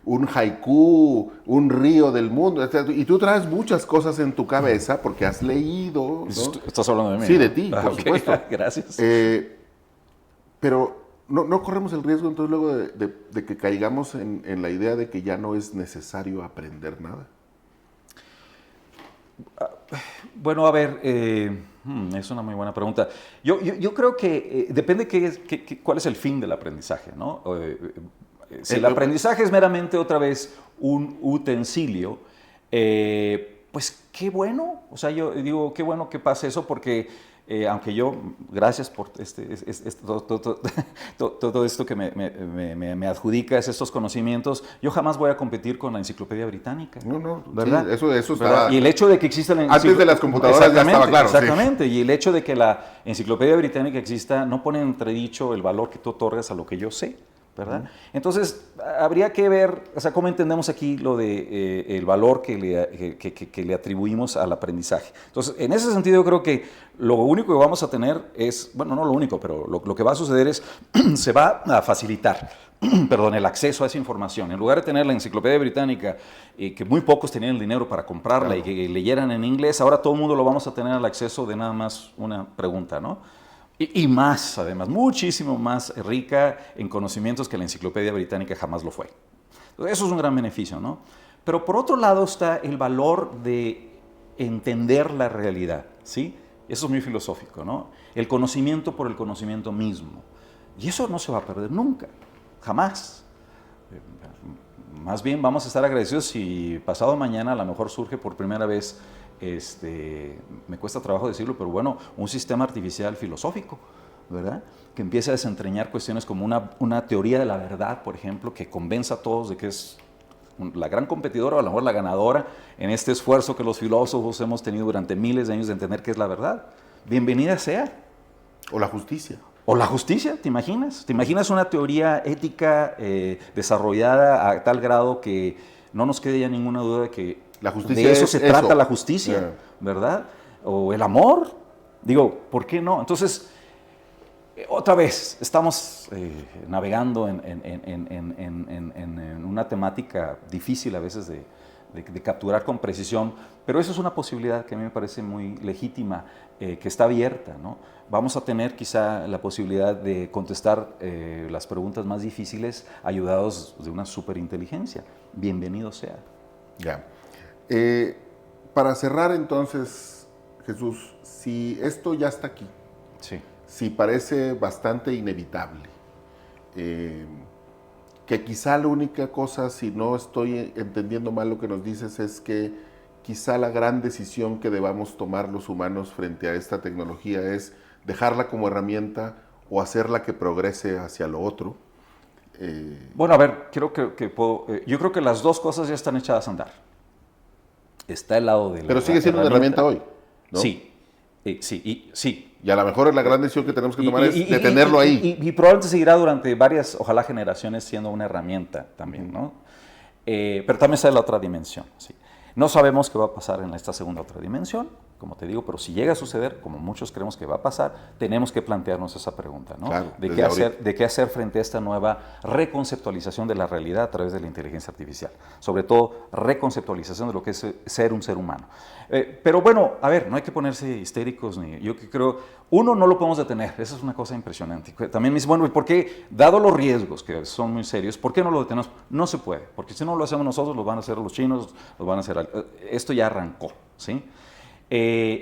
un haiku, un río del mundo, etc. Y tú traes muchas cosas en tu cabeza porque has leído, ¿no? ¿Estás hablando de mí? Sí, de ti, por supuesto. Gracias. Pero no corremos el riesgo entonces luego de que caigamos en la idea de que ya no es necesario aprender nada. Bueno, a ver, es una muy buena pregunta. Yo creo que depende cuál es el fin del aprendizaje, ¿no? Si el aprendizaje es meramente otra vez un utensilio, pues qué bueno. O sea, yo digo, qué bueno que pase eso porque aunque yo, gracias por todo esto que me adjudicas, estos conocimientos, yo jamás voy a competir con la Enciclopedia Británica. No, ¿verdad? Sí, eso estaba... Y el hecho de que exista la Antes de las computadoras ya estaba claro. Exactamente, sí. Y el hecho de que la Enciclopedia Británica exista no pone en entredicho el valor que tú otorgas a lo que yo sé, ¿verdad? Entonces, habría que ver, o sea, cómo entendemos aquí lo de el valor que le atribuimos al aprendizaje. Entonces, en ese sentido, yo creo que lo único que vamos a tener es, bueno, no lo único, pero lo que va a suceder es, se va a facilitar, perdón, el acceso a esa información. En lugar de tener la Enciclopedia Británica, que muy pocos tenían el dinero para comprarla, claro, y que leyeran en inglés, ahora todo el mundo lo vamos a tener al acceso de nada más una pregunta, ¿no? Y más, además, muchísimo más rica en conocimientos que la Enciclopedia Británica jamás lo fue. Entonces, eso es un gran beneficio, ¿no? Pero por otro lado está el valor de entender la realidad, ¿sí? Eso es muy filosófico, ¿no? El conocimiento por el conocimiento mismo. Y eso no se va a perder nunca, jamás. Más bien vamos a estar agradecidos si pasado mañana a lo mejor surge por primera vez, me cuesta trabajo decirlo, pero bueno, un sistema artificial filosófico, ¿verdad? Que empiece a desentrañar cuestiones como una teoría de la verdad, por ejemplo, que convenza a todos de que es la gran competidora o a lo mejor la ganadora en este esfuerzo que los filósofos hemos tenido durante miles de años de entender qué es la verdad. Bienvenida sea. O la justicia. O la justicia, ¿te imaginas? ¿Te imaginas una teoría ética desarrollada a tal grado que no nos quede ya ninguna duda de que la justicia de eso se trata la justicia, yeah, ¿verdad? O el amor. Digo, ¿por qué no? Entonces, otra vez, estamos navegando en una temática difícil a veces de capturar con precisión, pero eso es una posibilidad que a mí me parece muy legítima, que está abierta, ¿no? Vamos a tener quizá la posibilidad de contestar las preguntas más difíciles ayudados de una superinteligencia. Bienvenido sea. Ya. Para cerrar entonces, Jesús, si esto ya está aquí, sí, si parece bastante inevitable, que quizá la única cosa, si no estoy entendiendo mal lo que nos dices, es que quizá la gran decisión que debamos tomar los humanos frente a esta tecnología es dejarla como herramienta o hacerla que progrese hacia lo otro. Bueno, a ver, yo creo que las dos cosas ya están echadas a andar. Está el lado de la Pero sigue siendo una herramienta hoy, ¿no? Sí, sí. Y a lo mejor la gran decisión que tenemos que tomar es detenerlo ahí. Y probablemente seguirá durante varias, ojalá, generaciones siendo una herramienta también, ¿no? Pero también está la otra dimensión, ¿sí? No sabemos qué va a pasar en esta segunda otra dimensión. como te digo, pero si llega a suceder, como muchos creemos que va a pasar, tenemos que plantearnos esa pregunta, ¿no? Claro, de qué hacer frente a esta nueva reconceptualización de la realidad a través de la inteligencia artificial. Sobre todo, reconceptualización de lo que es ser un ser humano. Pero bueno, a ver, no hay que ponerse histéricos, ni yo que creo, uno no lo podemos detener, esa es una cosa impresionante. También me dice, bueno, ¿y por qué, dado los riesgos que son muy serios, por qué no lo detenemos? No se puede, porque si no lo hacemos nosotros, lo van a hacer los chinos, lo van a hacer, esto ya arrancó, ¿sí?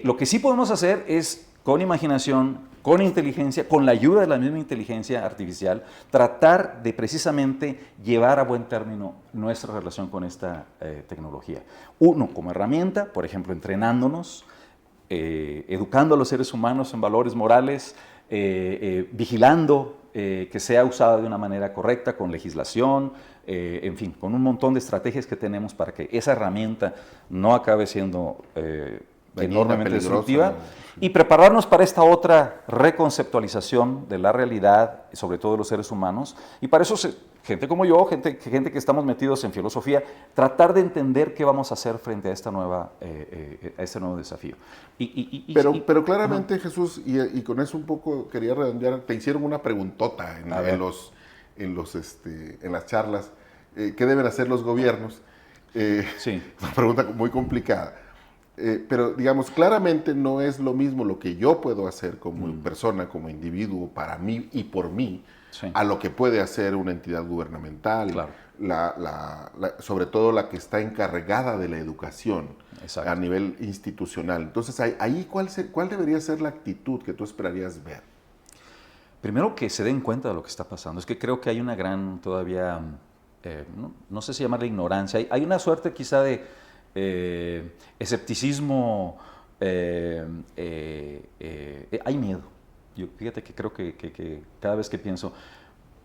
Lo que sí podemos hacer es, con imaginación, con inteligencia, con la ayuda de la misma inteligencia artificial, tratar de precisamente llevar a buen término nuestra relación con esta tecnología. Uno, como herramienta, por ejemplo, entrenándonos, educando a los seres humanos en valores morales, vigilando que sea usada de una manera correcta, con legislación, en fin, con un montón de estrategias que tenemos para que esa herramienta no acabe siendo enormemente destructiva, y prepararnos para esta otra reconceptualización de la realidad, sobre todo de los seres humanos, y para eso gente como yo, gente que estamos metidos en filosofía, tratar de entender qué vamos a hacer frente a este nuevo desafío. Pero claramente, Jesús, y con eso un poco quería redondear, te hicieron una preguntota en las charlas, ¿qué deben hacer los gobiernos? Sí. Una pregunta muy complicada. Pero digamos, claramente no es lo mismo lo que yo puedo hacer como persona, como individuo, para mí y por mí, sí, a lo que puede hacer una entidad gubernamental, claro, sobre todo la que está encargada de la educación. Exacto. A nivel institucional. Entonces, ahí ¿cuál debería ser la actitud que tú esperarías ver? Primero, que se den cuenta de lo que está pasando. Es que creo que hay una gran todavía, no sé si llamarla ignorancia, hay una suerte quizá de escepticismo, hay miedo. Yo fíjate que creo que cada vez que pienso,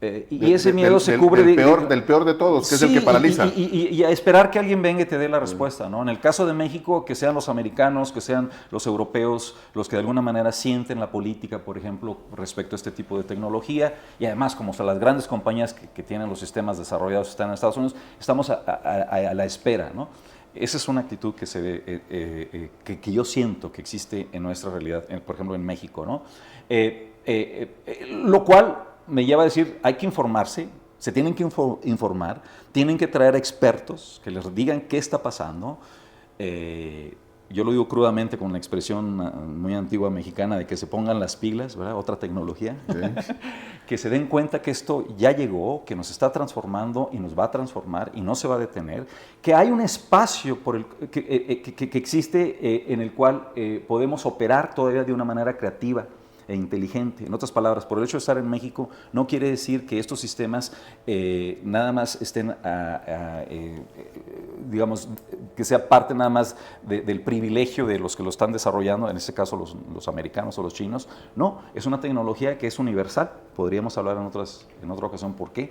y ese miedo se cubre del peor de todos, que sí, es el que paraliza. Y a esperar que alguien venga y te dé la respuesta, ¿no? En el caso de México, que sean los americanos, que sean los europeos, los que de alguna manera sienten la política, por ejemplo, respecto a este tipo de tecnología, y además, como son las grandes compañías que tienen los sistemas desarrollados, están en Estados Unidos, estamos a la espera, ¿no? Esa es una actitud que se ve, que yo siento que existe en nuestra realidad, por ejemplo, en México, ¿no? Lo cual me lleva a decir, hay que informarse, se tienen que informar, tienen que traer expertos que les digan qué está pasando. Yo lo digo crudamente con la expresión muy antigua mexicana de que se pongan las pilas, ¿verdad? Otra tecnología. Sí. Que se den cuenta que esto ya llegó, que nos está transformando y nos va a transformar y no se va a detener, que hay un espacio que existe en el cual podemos operar todavía de una manera creativa e inteligente. En otras palabras, por el hecho de estar en México, no quiere decir que estos sistemas nada más estén, digamos, que sea parte nada más del privilegio de los que lo están desarrollando, en este caso los americanos o los chinos. No, es una tecnología que es universal. Podríamos hablar en otra ocasión por qué.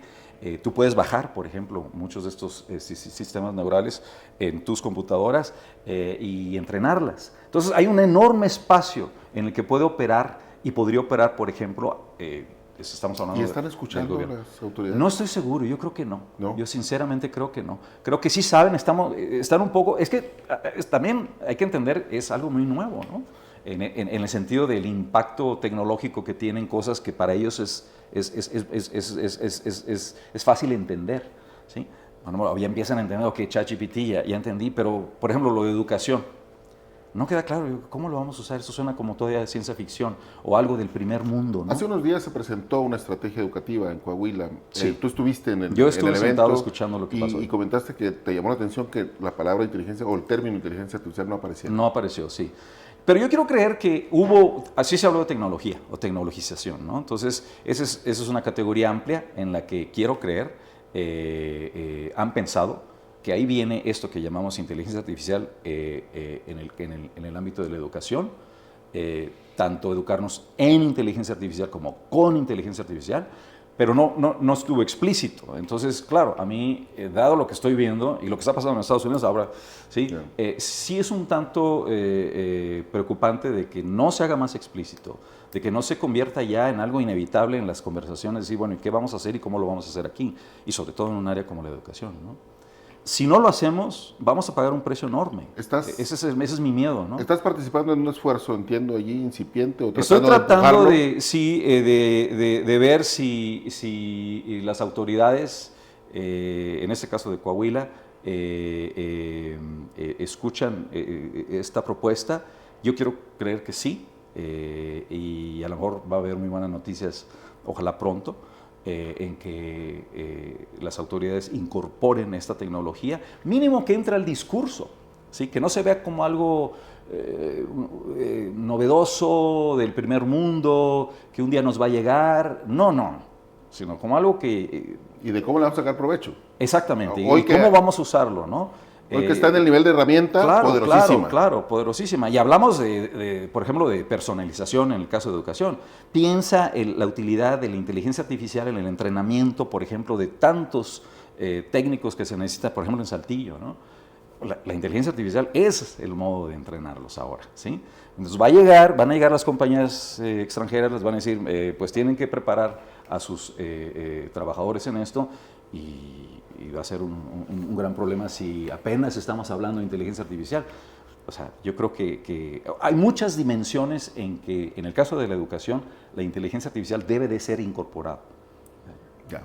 Tú puedes bajar, por ejemplo, muchos de estos sistemas neurales en tus computadoras y entrenarlas. Entonces, hay un enorme espacio en el que puede operar y podría operar, por ejemplo, estamos hablando. ¿Y están escuchando las autoridades? No estoy seguro, yo creo que no. Yo sinceramente creo que no. Creo que sí saben, están un poco, es que también hay que entender, es algo muy nuevo, ¿no? En el sentido del impacto tecnológico que tienen cosas que para ellos es fácil entender, ¿sí? Bueno, ya empiezan a entender, ok, ChatGPT, ya entendí, pero por ejemplo lo de educación, no queda claro, ¿cómo lo vamos a usar? Eso suena como todavía de ciencia ficción o algo del primer mundo, ¿no? Hace unos días se presentó una estrategia educativa en Coahuila. Sí. Tú estuviste en el evento. Yo estuve sentado escuchando lo que pasó. Y comentaste que te llamó la atención que la palabra inteligencia o el término inteligencia artificial no aparecía. No apareció, sí. Pero yo quiero creer que así se habló de tecnología o tecnologización, ¿no? Entonces, esa es una categoría amplia en la que quiero creer, han pensado que ahí viene esto que llamamos inteligencia artificial en el ámbito de la educación, tanto educarnos en inteligencia artificial como con inteligencia artificial, pero no estuvo explícito. Entonces, claro, a mí, dado lo que estoy viendo y lo que está pasando en Estados Unidos ahora, ¿sí? Sí es un tanto preocupante de que no se haga más explícito, de que no se convierta ya en algo inevitable en las conversaciones, decir, bueno, ¿y qué vamos a hacer y cómo lo vamos a hacer aquí? Y sobre todo en un área como la educación, ¿no? si no lo hacemos, vamos a pagar un precio enorme. Estás, ese es mi miedo, ¿no? ¿Estás participando en un esfuerzo, entiendo, allí incipiente? O Estoy tratando tratando de, de ver si las autoridades, en este caso de Coahuila, escuchan esta propuesta. Yo quiero creer que sí, y a lo mejor va a haber muy buenas noticias, ojalá pronto, en que las autoridades incorporen esta tecnología, mínimo que entre al discurso, ¿sí? Que no se vea como algo novedoso del primer mundo, que un día nos va a llegar, no, sino como algo que... ¿Y de cómo le vamos a sacar provecho? Exactamente, Hoy y cómo vamos a usarlo, ¿no? Hoy que está en el nivel de herramienta poderosísima. Claro, poderosísima. Y hablamos, por ejemplo, de personalización en el caso de educación. Piensa en la utilidad de la inteligencia artificial en el entrenamiento, por ejemplo, de tantos técnicos que se necesita, por ejemplo, en Saltillo, ¿no? La inteligencia artificial es el modo de entrenarlos ahora, ¿sí? Entonces van a llegar las compañías extranjeras, les van a decir, pues tienen que preparar a sus trabajadores en esto, y va a ser un gran problema si apenas estamos hablando de inteligencia artificial. O sea, yo creo que hay muchas dimensiones en que, en el caso de la educación, la inteligencia artificial debe de ser incorporada. Ya.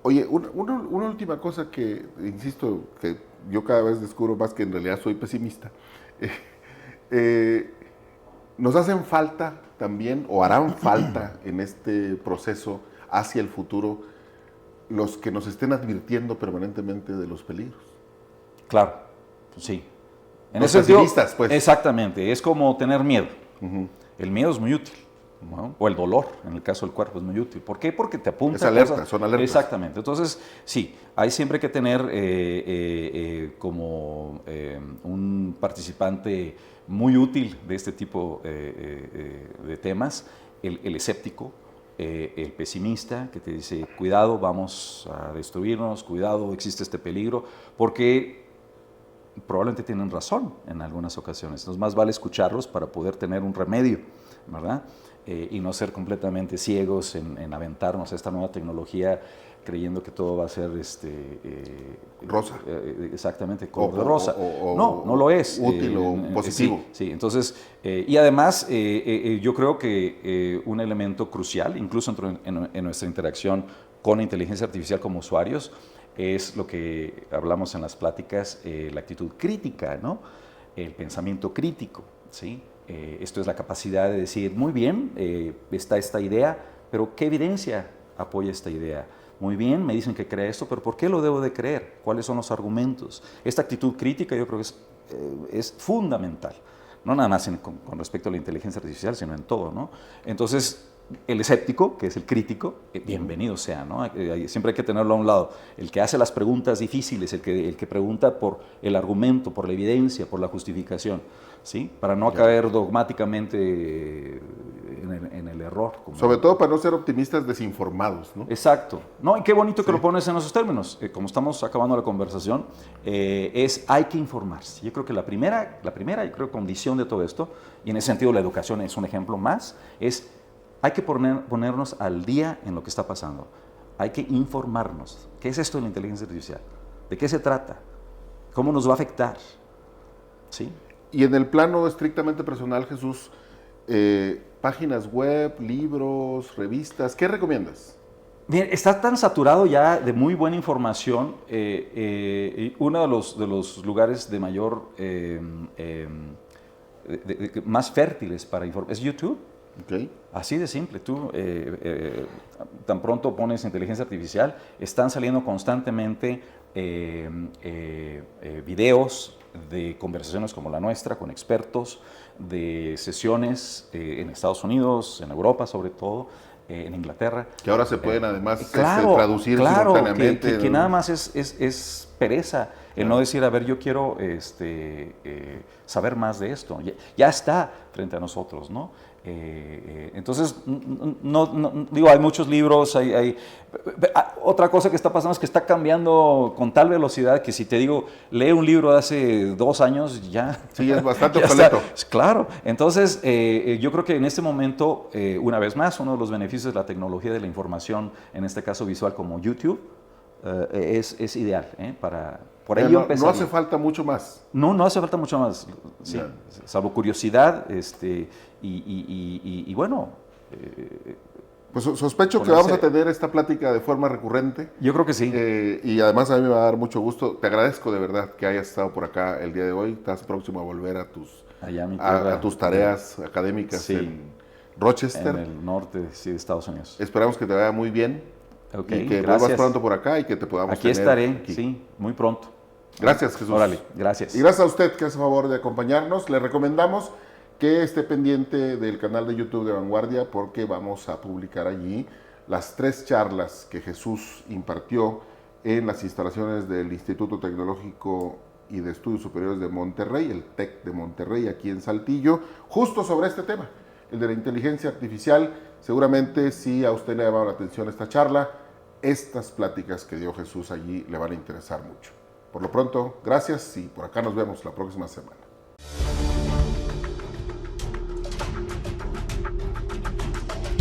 Oye, una última cosa que, insisto, que yo cada vez descubro más que en realidad soy pesimista. Nos hacen falta también, o harán falta en este proceso hacia el futuro, los que nos estén advirtiendo permanentemente de los peligros. Claro, sí. En Los ese sentido, pesimistas, pues. Exactamente, es como tener miedo. El miedo es muy útil, ¿no? O el dolor, en el caso del cuerpo, es muy útil. ¿Por qué? Porque te apunta es alerta, cosas. Son alertas. Exactamente. Entonces, sí, hay siempre que tener como un participante muy útil de este tipo de temas, el escéptico, el pesimista, que te dice, cuidado, vamos a destruirnos, cuidado, existe este peligro, porque probablemente tienen razón en algunas ocasiones. Entonces, más vale escucharlos para poder tener un remedio, ¿verdad? Y no ser completamente ciegos en aventarnos a esta nueva tecnología creyendo que todo va a ser rosa. Exactamente, color de rosa. No lo es. Útil o positivo. Sí, entonces, y además yo creo que un elemento crucial, incluso en nuestra interacción con inteligencia artificial como usuarios, es lo que hablamos en las pláticas, la actitud crítica, ¿no? El pensamiento crítico, ¿sí? Esto es la capacidad de decir, muy bien, está esta idea, pero ¿qué evidencia apoya esta idea? Muy bien, me dicen que crea esto, pero ¿por qué lo debo de creer? ¿Cuáles son los argumentos? Esta actitud crítica yo creo que es fundamental, no nada más con respecto a la inteligencia artificial, sino en todo, ¿no? Entonces, el escéptico, que es el crítico, bienvenido sea, ¿no? Siempre hay que tenerlo a un lado. El que hace las preguntas difíciles, el que pregunta por el argumento, por la evidencia, por la justificación, ¿sí? Para no caer dogmáticamente en el error. Sobre todo para no ser optimistas desinformados, ¿no? Exacto. No, y qué bonito que lo pones en esos términos. Como estamos acabando la conversación, hay que informarse. Yo creo que la primera yo creo, condición de todo esto, y en ese sentido la educación es un ejemplo más, es hay que ponernos al día en lo que está pasando. Hay que informarnos. ¿Qué es esto de la inteligencia artificial? ¿De qué se trata? ¿Cómo nos va a afectar? ¿Sí? Y en el plano estrictamente personal, Jesús, páginas web, libros, revistas, ¿qué recomiendas? Bien, está tan saturado ya de muy buena información. Uno de los lugares de mayor, más fértiles para informar es YouTube. Okay. Así de simple, tú tan pronto pones inteligencia artificial, están saliendo constantemente videos de conversaciones como la nuestra con expertos, de sesiones en Estados Unidos, en Europa sobre todo, en Inglaterra. Que ahora se pueden además claro, traducir simultáneamente. Que nada más es pereza el no decir, a ver, yo quiero saber más de esto. Ya está frente a nosotros, ¿no? Entonces, digo, hay muchos libros, otra cosa que está pasando es que está cambiando con tal velocidad que si te digo, lee un libro de hace 2 años, ya... Sí, es bastante obsoleto. Claro, entonces yo creo que en este momento, una vez más, uno de los beneficios de la tecnología de la información, en este caso visual como YouTube, es ideal para por ahí no, yo empezaría. no hace falta mucho más. No hace falta mucho más, sí, Ya. salvo curiosidad, y bueno, Pues sospecho que ponerse- vamos a tener esta plática de forma recurrente. yo creo que sí. Y además a mí me va a dar mucho gusto. Te agradezco de verdad que hayas estado por acá el día de hoy. Estás próximo a volver a Allá a mi tierra, a tus tareas académicas sí, en Rochester. en el norte, sí, de Estados Unidos. Esperamos que te vaya muy bien Ok, y que gracias. vuelvas pronto por acá y que te podamos Aquí tener estaré, aquí. sí, muy pronto. Gracias, Jesús. Órale, gracias. Y gracias a usted que hace favor de acompañarnos. Le recomendamos que esté pendiente del canal de YouTube de Vanguardia porque vamos a publicar allí las 3 charlas que Jesús impartió en las instalaciones del Instituto Tecnológico y de Estudios Superiores de Monterrey, el TEC de Monterrey, aquí en Saltillo, justo sobre este tema, el de la inteligencia artificial. Seguramente si a usted le ha llamado la atención esta charla, estas pláticas que dio Jesús allí le van a interesar mucho. Por lo pronto, gracias y por acá nos vemos la próxima semana.